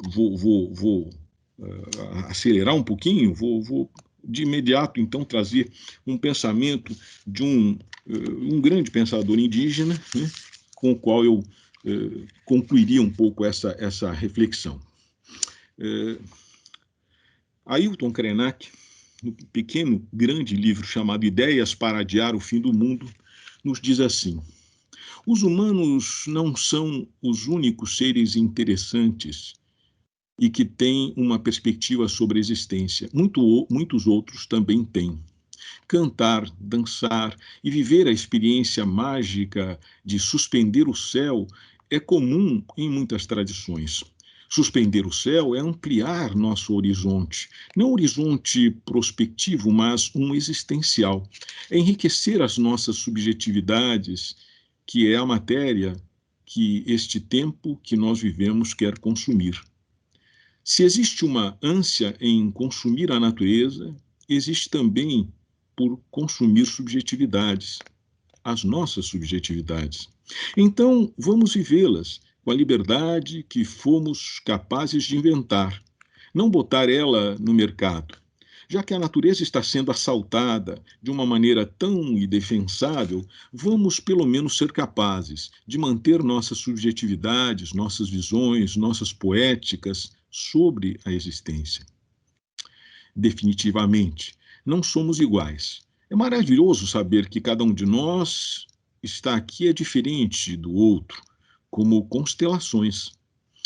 vou acelerar um pouquinho, vou de imediato, então, trazer um pensamento de um grande pensador indígena, né, com o qual eu concluiria um pouco essa reflexão. Ailton Krenak, no pequeno, grande livro chamado Ideias para Adiar o Fim do Mundo, nos diz assim: os humanos não são os únicos seres interessantes e que têm uma perspectiva sobre a existência. Muitos outros também têm. Cantar, dançar e viver a experiência mágica de suspender o céu é comum em muitas tradições. Suspender o céu é ampliar nosso horizonte, não horizonte prospectivo, mas um existencial. É enriquecer as nossas subjetividades, que é a matéria que este tempo que nós vivemos quer consumir. Se existe uma ânsia em consumir a natureza, existe também por consumir subjetividades, as nossas subjetividades. Então, vamos vivê-las com a liberdade que fomos capazes de inventar, não botar ela no mercado. Já que a natureza está sendo assaltada de uma maneira tão indefensável, vamos pelo menos ser capazes de manter nossas subjetividades, nossas visões, nossas poéticas sobre a existência. Definitivamente, não somos iguais. É maravilhoso saber que cada um de nós está aqui é diferente do outro, como constelações.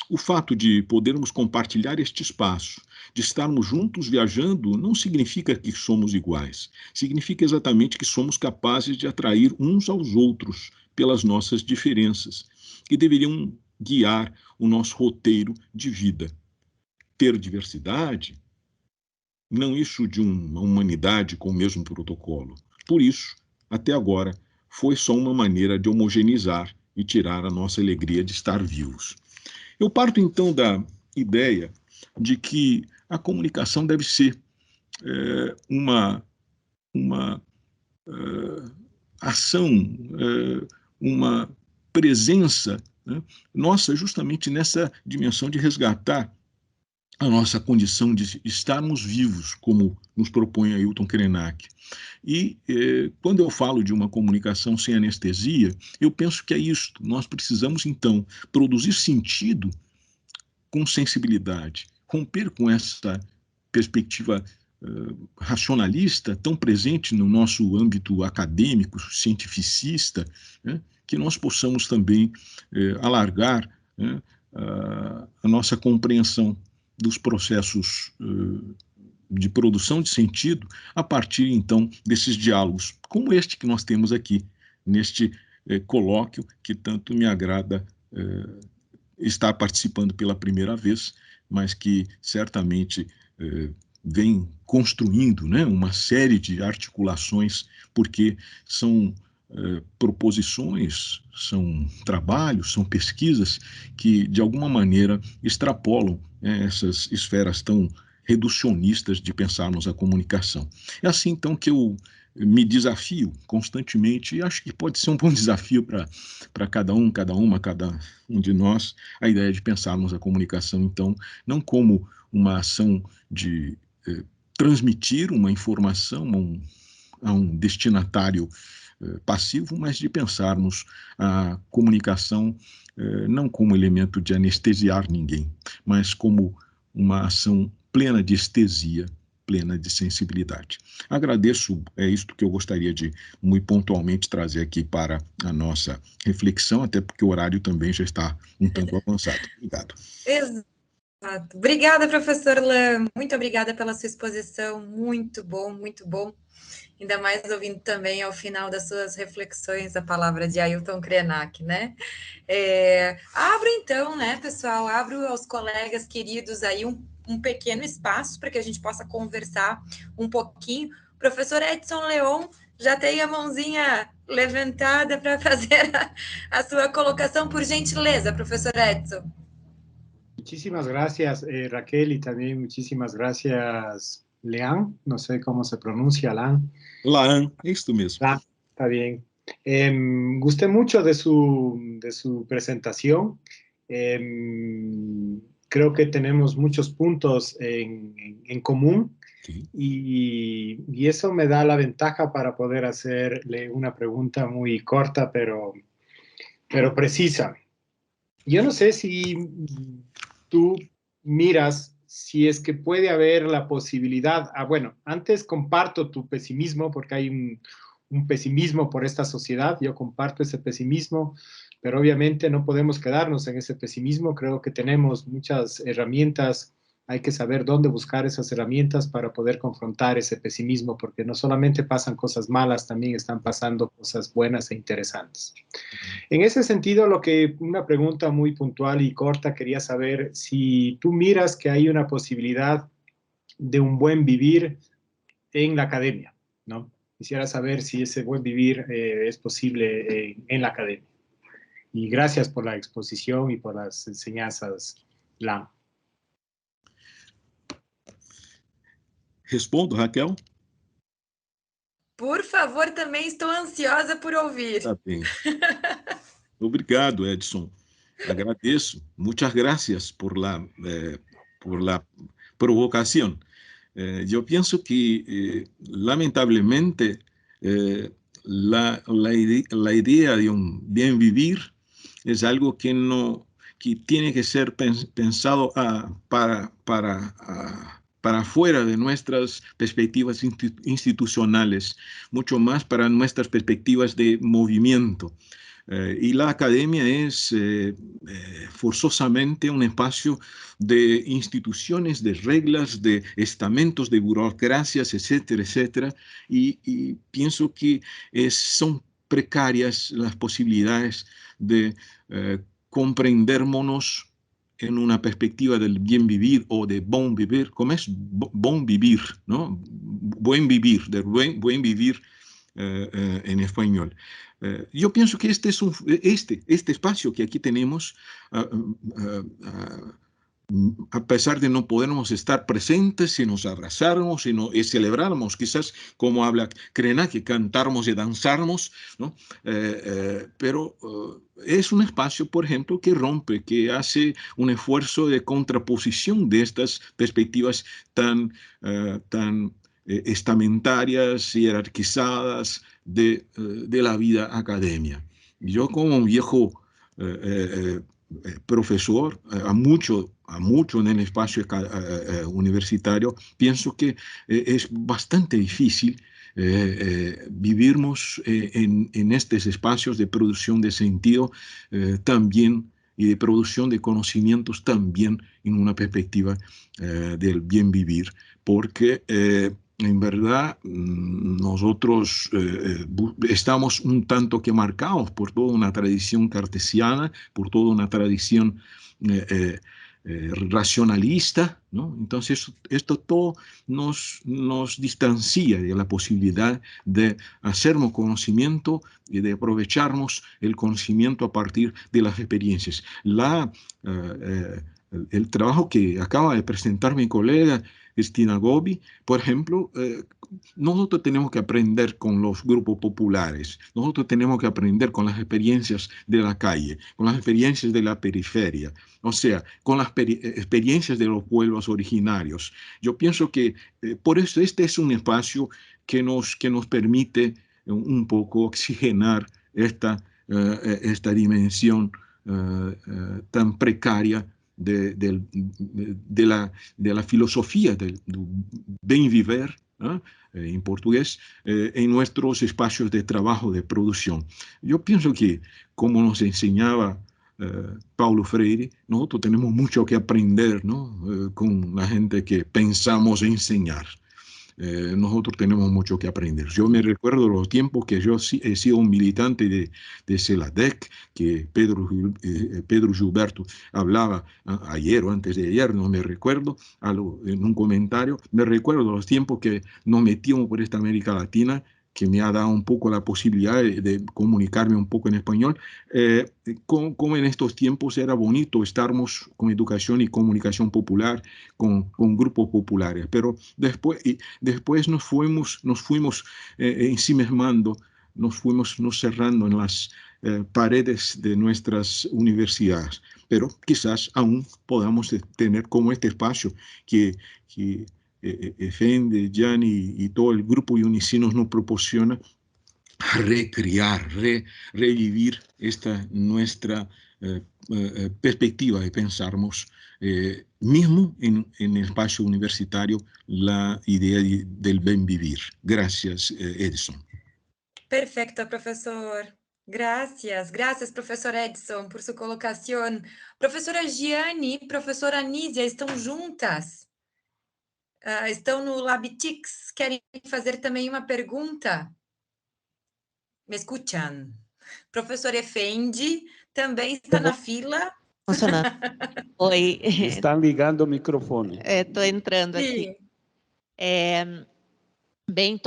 O fato de podermos compartilhar este espaço, de estarmos juntos viajando, não significa que somos iguais. Significa exatamente que somos capazes de atrair uns aos outros pelas nossas diferenças, que deveriam guiar o nosso roteiro de vida. Ter diversidade, não isso de uma humanidade com o mesmo protocolo. Por isso, até agora, foi só uma maneira de homogeneizar e tirar a nossa alegria de estar vivos. Eu parto, então, da ideia de que a comunicação deve ser uma ação, uma presença, né, nossa, justamente nessa dimensão de resgatar a nossa condição de estarmos vivos, como nos propõe Ailton Krenak. E quando eu falo de uma comunicação sem anestesia, eu penso que é isto. Nós precisamos, então, produzir sentido com sensibilidade, romper com essa perspectiva racionalista tão presente no nosso âmbito acadêmico, cientificista, né, que nós possamos também alargar, né, a nossa compreensão dos processos de produção de sentido a partir, então, desses diálogos, como este que nós temos aqui, neste colóquio que tanto me agrada estar participando pela primeira vez, mas que certamente vem construindo, né, uma série de articulações, porque são proposições, são trabalhos, são pesquisas que, de alguma maneira, extrapolam essas esferas tão reducionistas de pensarmos a comunicação. É assim, então, que eu me desafio constantemente, e acho que pode ser um bom desafio para cada um de nós, a ideia de pensarmos a comunicação, então, não como uma ação de transmitir uma informação a um destinatário passivo, mas de pensarmos a comunicação não como elemento de anestesiar ninguém, mas como uma ação plena de estesia, plena de sensibilidade. Agradeço, é isto que eu gostaria de, muito pontualmente, trazer aqui para a nossa reflexão, até porque o horário também já está um tanto avançado. Obrigado. Exato. Obrigada, professor Lan. Muito obrigada pela sua exposição. Muito bom, muito bom. Ainda mais ouvindo também ao final das suas reflexões a palavra de Ailton Krenak, né? Abro então, né, pessoal, abro aos colegas queridos aí um pequeno espaço para que a gente possa conversar um pouquinho. Professor Edson Leon já tem a mãozinha levantada para fazer a sua colocação, por gentileza, professor Edson. Muchísimas gracias, Raquel, y también muchísimas gracias, Leán. No sé cómo se pronuncia, Leán. Leán, esto mismo. Ah, está bien. Gusté mucho de su presentación. Creo que tenemos muchos puntos en común. Sí. Y eso me da la ventaja para poder hacerle una pregunta muy corta, pero precisa. Yo no sé si tú miras si es que puede haber la posibilidad. Bueno, antes comparto tu pesimismo porque hay un pesimismo por esta sociedad. Yo comparto ese pesimismo, pero obviamente no podemos quedarnos en ese pesimismo. Creo que tenemos muchas herramientas. Hay que saber dónde buscar esas herramientas para poder confrontar ese pesimismo, porque no solamente pasan cosas malas, también están pasando cosas buenas e interesantes. En ese sentido, una pregunta muy puntual y corta, quería saber si tú miras que hay una posibilidad de un buen vivir en la academia, ¿no? Quisiera saber si ese buen vivir es posible en la academia. Y gracias por la exposición y por las enseñanzas, Lan. Respondo, Raquel? Por favor, também estou ansiosa por ouvir. Tá bem. Obrigado, Edson. Agradeço. Muchas gracias por la provocación. Yo pienso que, lamentablemente, la idea de un bien vivir es algo que tiene que ser pensado para fuera de nuestras perspectivas institucionales, mucho más para nuestras perspectivas de movimiento. Y la academia es forzosamente un espacio de instituciones, de reglas, de estamentos, de burocracias, etcétera, etcétera. Y pienso que son precarias las posibilidades de comprendernos en una perspectiva del bien vivir o de bon vivir. ¿Cómo es? Bon vivir, ¿no? Buen vivir, de buen vivir en español. Yo pienso que este espacio que aquí tenemos, a pesar de no podernos estar presentes, si nos abrazáramos y celebráramos, quizás como habla Krenak, que cantáramos y danzáramos, ¿no? Pero es un espacio, por ejemplo, que rompe, que hace un esfuerzo de contraposición de estas perspectivas tan estamentarias, jerarquizadas de la vida academia. Yo, como un viejo profesor, a mucho en el espacio universitario, pienso que es bastante difícil vivirmos en estos espacios de producción de sentido también y de producción de conocimientos también en una perspectiva del bien vivir, porque en verdad nosotros estamos un tanto que marcados por toda una tradición cartesiana, por toda una tradición racionalista, ¿no? Entonces esto todo nos distancia de la posibilidad de hacernos conocimiento y de aprovecharnos el conocimiento a partir de las experiencias. El trabajo que acaba de presentar mi colega Cristina Gobi, por ejemplo, nosotros tenemos que aprender con los grupos populares, nosotros tenemos que aprender con las experiencias de la calle, con las experiencias de la periferia, o sea, con las experiencias de los pueblos originarios. Yo pienso que por eso este es un espacio que nos permite un poco oxigenar esta dimensión tan precaria de la filosofía del bem viver, en portugués, en nuestros espacios de trabajo, de producción. Yo pienso que, como nos enseñaba Paulo Freire, nosotros tenemos mucho que aprender, ¿no? Con la gente que pensamos enseñar. Nosotros tenemos mucho que aprender. Yo me recuerdo los tiempos que yo he sido un militante de CELADEC, que Pedro Gilberto hablaba ayer o antes de ayer, no me recuerdo, en un comentario. Me recuerdo los tiempos que nos metíamos por esta América Latina, que me ha dado un poco la posibilidad de comunicarme un poco en español, como en estos tiempos era bonito estarmos con educación y comunicación popular, con grupos populares, pero después nos fuimos ensimismando, nos cerrando en las paredes de nuestras universidades, pero quizás aún podamos tener como este espacio que Efendi, Gianni y todo el grupo Unicinos nos proporciona, recrear, revivir esta nuestra perspectiva de pensarmos, mismo en el espacio universitario, la idea del bem vivir. Gracias, Edson. Perfecto, profesor. Gracias, gracias, profesor Edson, por su colocación. Profesora Gianni e professora Anísia estão juntas. Estão no LabTix, querem fazer também uma pergunta? Me escutam? Professor Efendi também está na fila. Funcionando. Oi. Estão ligando o microfone. Estou entrando aqui. Bem,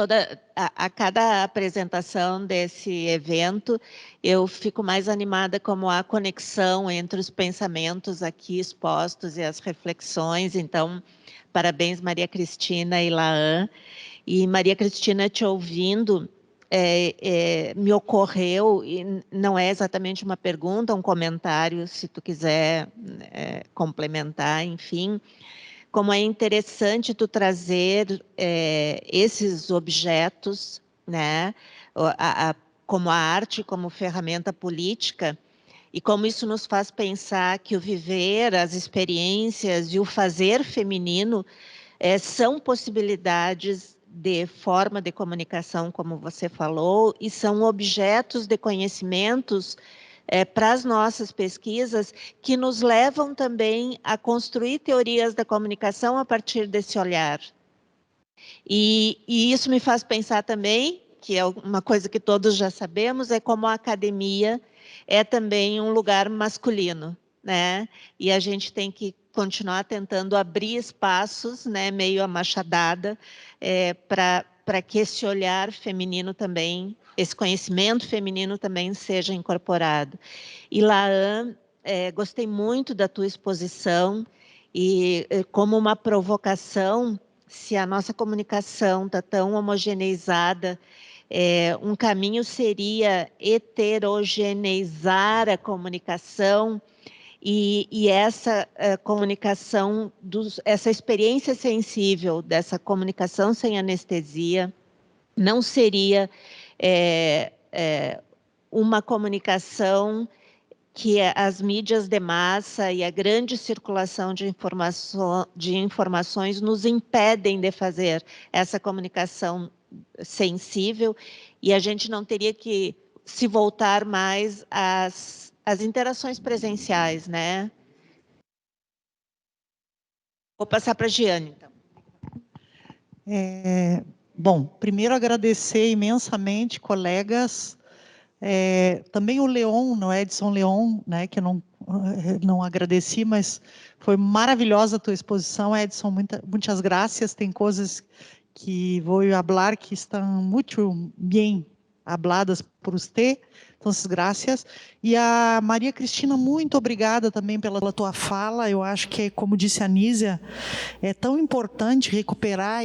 a cada apresentação desse evento, eu fico mais animada como a conexão entre os pensamentos aqui expostos e as reflexões. Então, parabéns, Maria Cristina e Laan. E Maria Cristina, te ouvindo, me ocorreu, e não é exatamente uma pergunta, um comentário, se tu quiser complementar, enfim, como é interessante tu trazer esses objetos, né, como a arte, como ferramenta política, e como isso nos faz pensar que o viver, as experiências e o fazer feminino são possibilidades de forma de comunicação, como você falou, e são objetos de conhecimentos para as nossas pesquisas que nos levam também a construir teorias da comunicação a partir desse olhar. E isso me faz pensar também, que é uma coisa que todos já sabemos, é como a academia é também um lugar masculino, né? E a gente tem que continuar tentando abrir espaços, né, meio a machadada, para que esse olhar feminino também, esse conhecimento feminino também seja incorporado. E Laan, gostei muito da tua exposição e como uma provocação, se a nossa comunicação está tão homogeneizada, um caminho seria heterogeneizar a comunicação e essa comunicação, essa experiência sensível dessa comunicação sem anestesia não seria uma comunicação que as mídias de massa e a grande circulação de informações nos impedem de fazer essa comunicação sensível, e a gente não teria que se voltar mais às interações presenciais, né? Vou passar para a Giane, então. Bom, primeiro agradecer imensamente, colegas, também o Leon, no Edson Leon, né, que eu não agradeci, mas foi maravilhosa a tua exposição, Edson, muitas graças. Tem coisas que vou falar que estão muito bem habladas por você, então, graças. E a Maria Cristina, muito obrigada também pela tua fala. Eu acho que, como disse a Nízia, é tão importante recuperar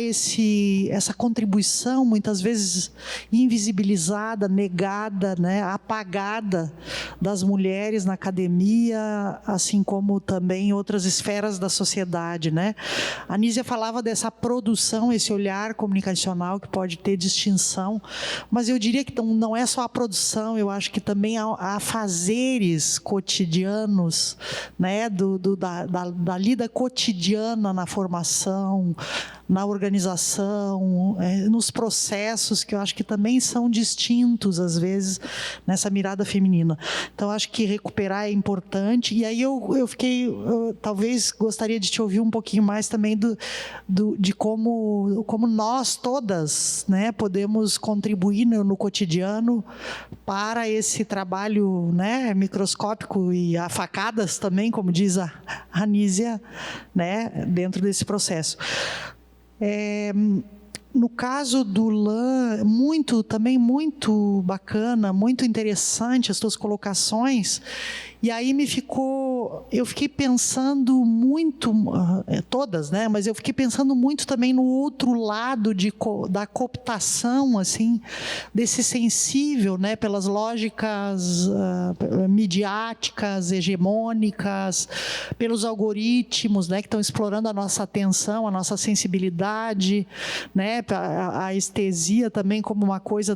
essa contribuição, muitas vezes invisibilizada, negada, né, apagada das mulheres na academia, assim como também em outras esferas da sociedade, né? A Nízia falava dessa produção, esse olhar comunicacional que pode ter distinção, mas eu diria que não é só a produção, eu acho que também há fazeres cotidianos, né, da lida cotidiana na formação, na organização, nos processos, que eu acho que também são distintos, às vezes, nessa mirada feminina. Então, acho que recuperar é importante. E aí eu talvez gostaria de te ouvir um pouquinho mais também de como nós todas, né, podemos contribuir no cotidiano para esse trabalho, né, microscópico e a facadas também, como diz a Nízia, né, dentro desse processo. No caso do LAN, também muito bacana, muito interessante as tuas colocações. E aí eu fiquei pensando muito, todas, né? Mas eu fiquei pensando muito também no outro lado da cooptação, assim, desse sensível, né? Pelas lógicas midiáticas, hegemônicas, pelos algoritmos, né? Que estão explorando a nossa atenção, a nossa sensibilidade, né? A estesia também como uma coisa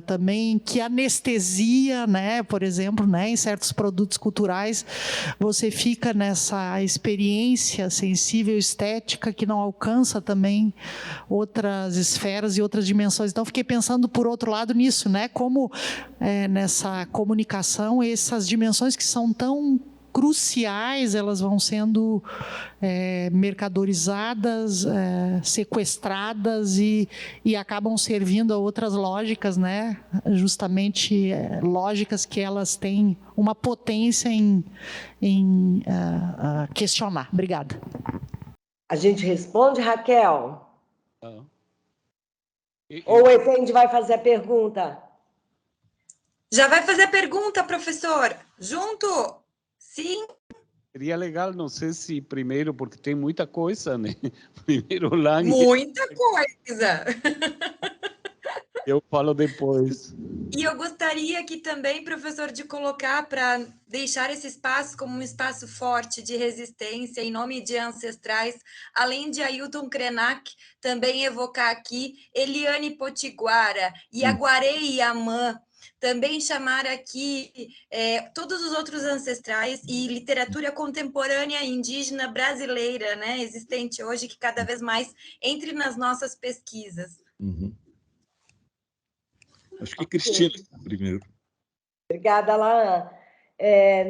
também que anestesia, né? Por exemplo, né? Em certos produtos culturais, você fica nessa experiência sensível, estética, que não alcança também outras esferas e outras dimensões. Então, fiquei pensando, por outro lado, nisso, né? Como nessa comunicação, essas dimensões que são tão cruciais, elas vão sendo mercadorizadas, sequestradas e acabam servindo a outras lógicas, né? Justamente lógicas que elas têm uma potência em questionar. Obrigada. A gente responde, Raquel? Não. Ou o Efendi vai fazer a pergunta? Já vai fazer a pergunta, professor? Junto? Sim. Seria legal, não sei se primeiro, porque tem muita coisa, né? Primeiro Lang. Muita coisa. Eu falo depois. E eu gostaria aqui também, professor, de colocar, para deixar esse espaço como um espaço forte de resistência em nome de ancestrais, além de Ailton Krenak, também evocar aqui Eliane Potiguara, Iaguaré Iamã, também chamar aqui todos os outros ancestrais e literatura contemporânea indígena brasileira, né, existente hoje, que cada vez mais entre nas nossas pesquisas. Uhum. Acho que Cristina primeiro. Obrigada, Alain.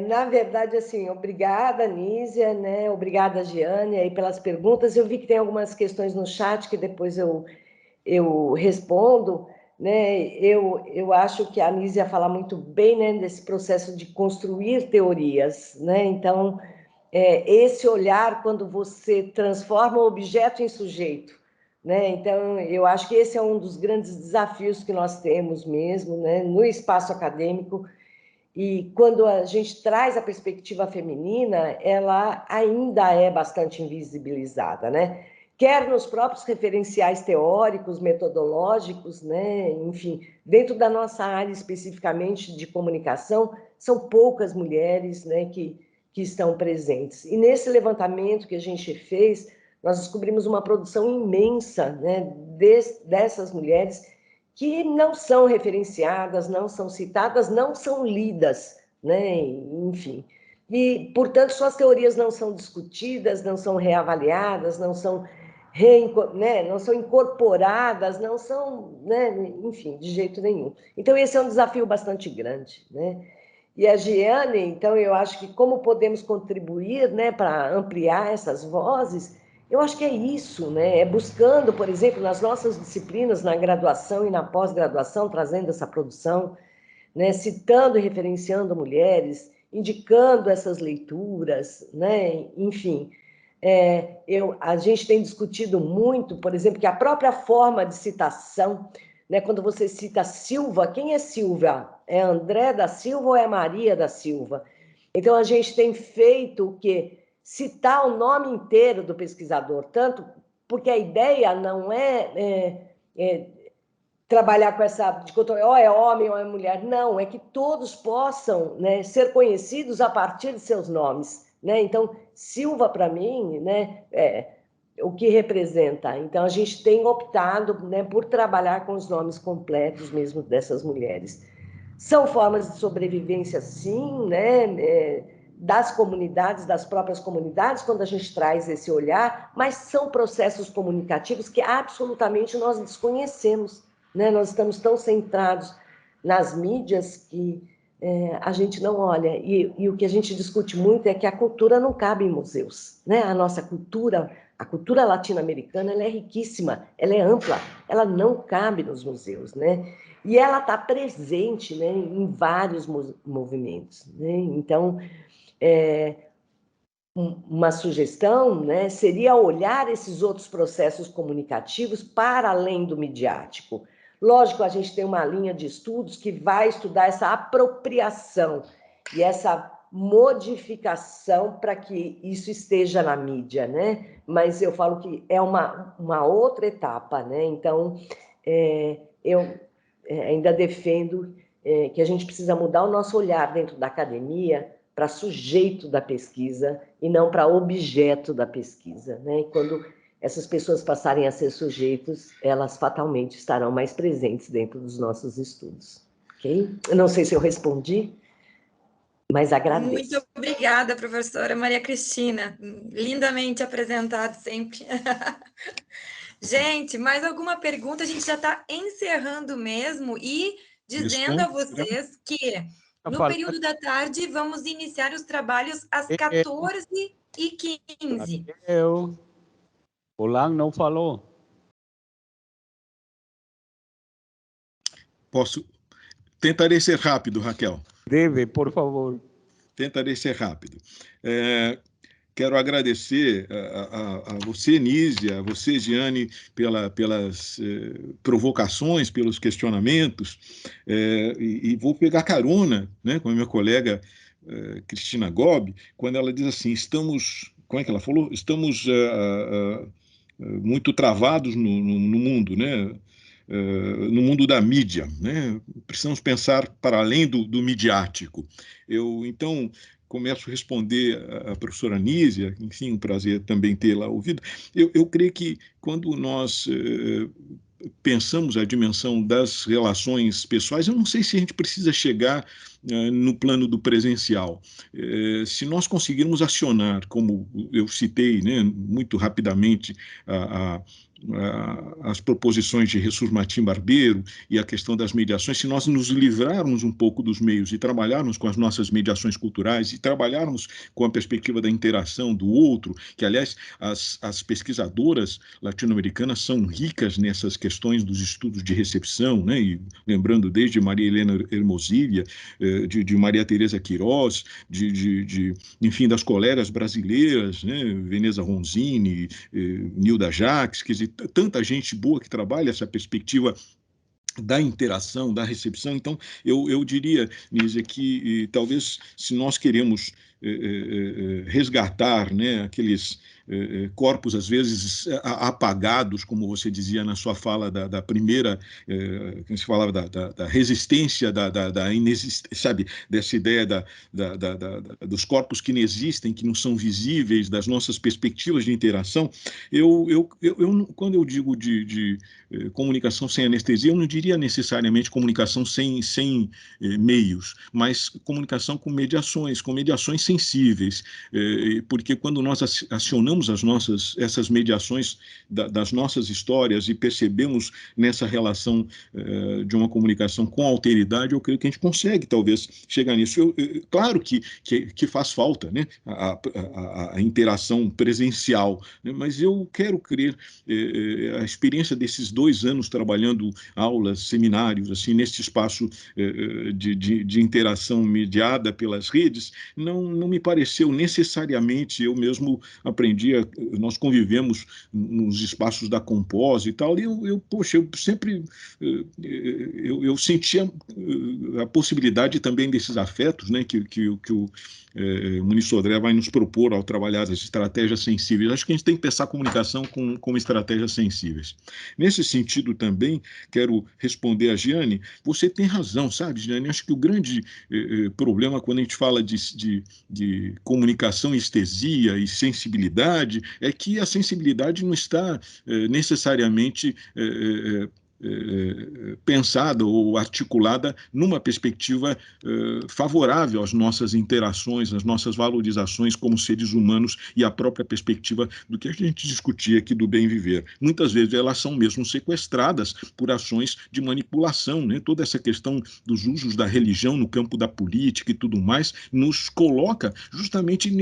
Na verdade, assim, obrigada, Nízia, né? Obrigada, Giane, aí pelas perguntas. Eu vi que tem algumas questões no chat que depois eu respondo, né? Eu acho que a Nízia fala muito bem, né, desse processo de construir teorias, né? Então, esse olhar quando você transforma o objeto em sujeito, né? Então, eu acho que esse é um dos grandes desafios que nós temos mesmo, né, no espaço acadêmico. E quando a gente traz a perspectiva feminina, ela ainda é bastante invisibilizada, né? Quer nos próprios referenciais teóricos, metodológicos, né? Enfim, dentro da nossa área especificamente de comunicação, são poucas mulheres, né, que estão presentes. E nesse levantamento que a gente fez, nós descobrimos uma produção imensa, né, dessas mulheres que não são referenciadas, não são citadas, não são lidas né? Enfim. E, portanto, suas teorias não são discutidas, não são reavaliadas, não são, né, não são incorporadas, não são, né, enfim, de jeito nenhum. Então, esse é um desafio bastante grande, né? E a Giane, então, eu acho que como podemos contribuir, né, para ampliar essas vozes, eu acho que é isso, né? É buscando, por exemplo, nas nossas disciplinas, na graduação e na pós-graduação, trazendo essa produção, né, citando e referenciando mulheres, indicando essas leituras, né? Enfim, a gente tem discutido muito, por exemplo, que a própria forma de citação, né, quando você cita Silva, quem é Silva? É André da Silva ou é Maria da Silva? Então, a gente tem feito o quê? Citar o nome inteiro do pesquisador, tanto porque a ideia não é trabalhar com essa dicotomia, ou é homem ou é mulher. Não, é que todos possam, né, ser conhecidos a partir de seus nomes, né? Então, Silva, para mim, né, o que representa. Então, a gente tem optado, né, por trabalhar com os nomes completos mesmo dessas mulheres. São formas de sobrevivência, sim, né, das comunidades, das próprias comunidades, quando a gente traz esse olhar, mas são processos comunicativos que absolutamente nós desconhecemos, né? Nós estamos tão centrados nas mídias que a gente não olha. E o que a gente discute muito é que a cultura não cabe em museus, né? A nossa cultura, a cultura latino-americana, ela é riquíssima, ela é ampla, ela não cabe nos museus, né? E ela está presente, né, em vários movimentos, né? Então, uma sugestão, né, seria olhar esses outros processos comunicativos para além do midiático. Lógico, a gente tem uma linha de estudos que vai estudar essa apropriação e essa modificação para que isso esteja na mídia, né? Mas eu falo que é uma outra etapa, né? Então, eu ainda defendo que a gente precisa mudar o nosso olhar dentro da academia para sujeito da pesquisa e não para objeto da pesquisa, né? E quando essas pessoas passarem a ser sujeitos, elas fatalmente estarão mais presentes dentro dos nossos estudos, ok? Eu não sei se eu respondi, mas agradeço. Muito obrigada, professora Maria Cristina. Lindamente apresentado sempre. Gente, mais alguma pergunta? A gente já está encerrando mesmo e dizendo a vocês que no período da tarde vamos iniciar os trabalhos às 14h15. O Lang não falou. Posso? Tentarei ser rápido, Raquel. Deve, por favor. Tentarei ser rápido. Quero agradecer a você, Nízia, a você, Giane, pelas provocações, pelos questionamentos, e vou pegar carona, né, com a minha colega Cristina Gobi, quando ela diz assim, como é que ela falou? Estamos muito travados no mundo, né? No mundo da mídia, né? Precisamos pensar para além do midiático. Então, começo a responder a professora Nízia, enfim, um prazer também tê-la ouvido. Eu creio que quando nós pensamos a dimensão das relações pessoais, eu não sei se a gente precisa chegar no plano do presencial. Se nós conseguirmos acionar, como eu citei, né, muito rapidamente, as proposições de Jesus Martim Barbeiro e a questão das mediações, se nós nos livrarmos um pouco dos meios e trabalharmos com as nossas mediações culturais e trabalharmos com a perspectiva da interação do outro, que, aliás, as pesquisadoras latino-americanas são ricas nessas questões dos estudos de recepção, né? E lembrando desde Maria Helena Hermosília, de Maria Teresa Queiroz, enfim, das colegas brasileiras, né? Veneza Ronzini, Nilda Jacques, quer dizer, tanta gente boa que trabalha essa perspectiva da interação, da recepção. Então, eu diria, Nízia, que talvez se nós queremos resgatar, né, aqueles corpos, às vezes, apagados, como você dizia na sua fala da primeira, que se falava da resistência, da inexistência, sabe, dessa ideia dos corpos que inexistem, que não são visíveis, das nossas perspectivas de interação. Quando eu digo de comunicação sem anestesia, eu não diria necessariamente comunicação sem meios, mas comunicação com mediações sensíveis, porque quando nós acionamos essas mediações das nossas histórias e percebemos nessa relação de uma comunicação com alteridade, eu creio que a gente consegue, talvez, chegar nisso. Claro que faz falta, né, a interação presencial, né, mas eu quero crer a experiência desses 2 anos trabalhando aulas, seminários, assim, nesse espaço de interação mediada pelas redes, não me pareceu necessariamente, eu mesmo aprendi, nós convivemos nos espaços da Compós e tal, e poxa, eu sempre eu sentia a possibilidade também desses afetos, né, que o Muniz Sodré vai nos propor ao trabalhar as estratégias sensíveis. Acho que a gente tem que pensar a comunicação com estratégias sensíveis. Nesse sentido também, quero responder a Giane, você tem razão, sabe, Giane? Acho que o grande problema quando a gente fala de comunicação, estesia e sensibilidade é que a sensibilidade não está necessariamente pensada ou articulada numa perspectiva favorável às nossas interações, às nossas valorizações como seres humanos e à própria perspectiva do que a gente discutia aqui do bem viver. Muitas vezes elas são mesmo sequestradas por ações de manipulação, né? Toda essa questão dos usos da religião no campo da política e tudo mais nos coloca justamente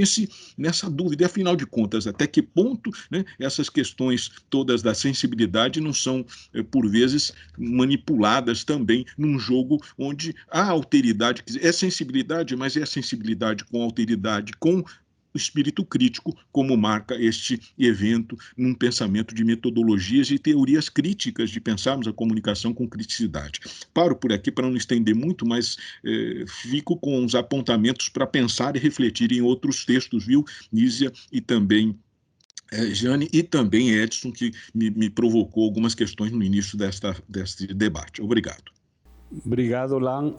nessa dúvida. E, afinal de contas, até que ponto, né, essas questões todas da sensibilidade não são, por vezes, manipuladas também num jogo onde há alteridade, é sensibilidade, mas é sensibilidade com alteridade, com o espírito crítico, como marca este evento, num pensamento de metodologias e teorias críticas, de pensarmos a comunicação com criticidade. Paro por aqui para não estender muito, mas fico com os apontamentos para pensar e refletir em outros textos, viu, Nízia, e também Jane, e também Edson, que me provocou algumas questões no início deste debate. Obrigado. Obrigado, Lan.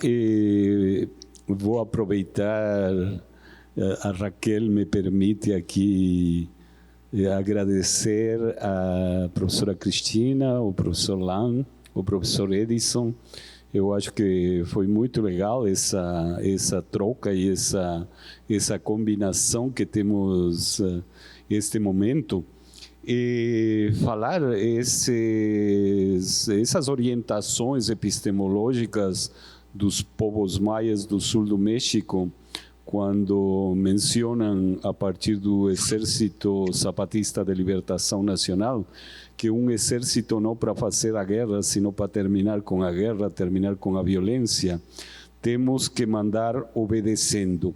Vou aproveitar, a Raquel me permite aqui agradecer a professora Cristina, o professor Lan, o professor Edson. Eu acho que foi muito legal essa troca e essa combinação que temos este momento, e falar essas orientações epistemológicas dos povos maias do sul do México, quando mencionam a partir do Exército Zapatista de Libertação Nacional, que um exército não para fazer a guerra, sino para terminar com a guerra, terminar com a violência, temos que mandar obedecendo.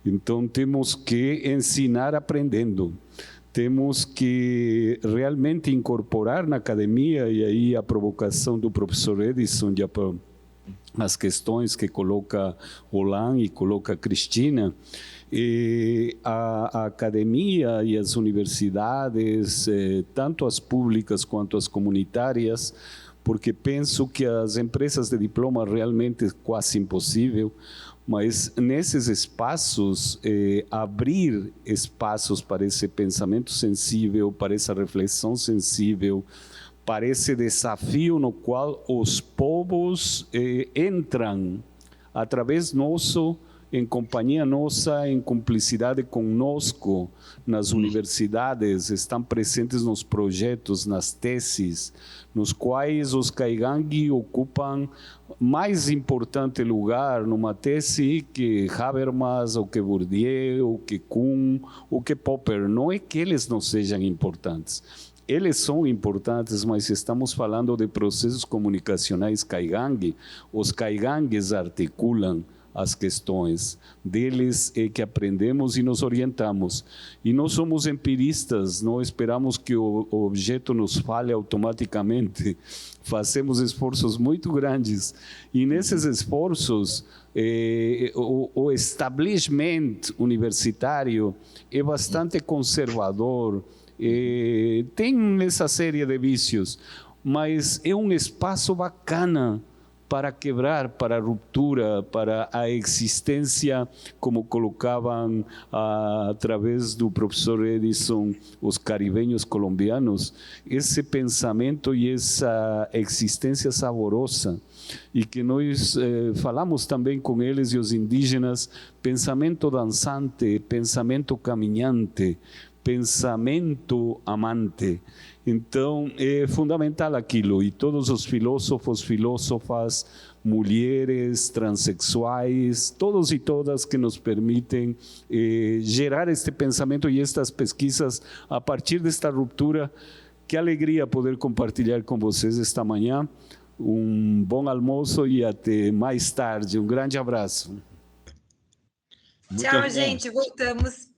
Então, temos que ensinar aprendendo. Temos que realmente incorporar na academia, e aí a provocação do professor Edson, as questões que coloca Olan e coloca Cristina, a academia e as universidades, tanto as públicas quanto as comunitárias, porque penso que as empresas de diploma realmente é quase impossível, mas nesses espaços, abrir espaços para esse pensamento sensível, para essa reflexão sensível, para esse desafio no qual os povos entram através nosso, em companhia nossa, em cumplicidade conosco, nas universidades, estão presentes nos projetos, nas teses, nos quais os Caigangue ocupam mais importante lugar numa tese que Habermas, ou que Bourdieu, ou que Kuhn, ou que Popper. Não é que eles não sejam importantes. Eles são importantes, mas estamos falando de processos comunicacionais Caigangue. Os Caigangues articulam as questões. Deles é que aprendemos e nos orientamos. E nós somos empiristas, não esperamos que o objeto nos fale automaticamente. Fazemos esforços muito grandes. E nesses esforços, o establishment universitário é bastante conservador, tem essa série de vícios, mas é um espaço bacana para quebrar, para a ruptura, para a existência, como colocavam através do professor Edison, os caribenhos colombianos, esse pensamento e essa existência saborosa, e que nós falamos também com eles e os indígenas, pensamento dançante, pensamento caminhante, pensamento amante. Então, é fundamental aquilo, e todos os filósofos, filósofas, mulheres, transexuais, todos e todas que nos permitem gerar este pensamento e estas pesquisas a partir desta ruptura. Que alegria poder compartilhar com vocês esta manhã. Um bom almoço e até mais tarde. Um grande abraço. Tchau, gente. Voltamos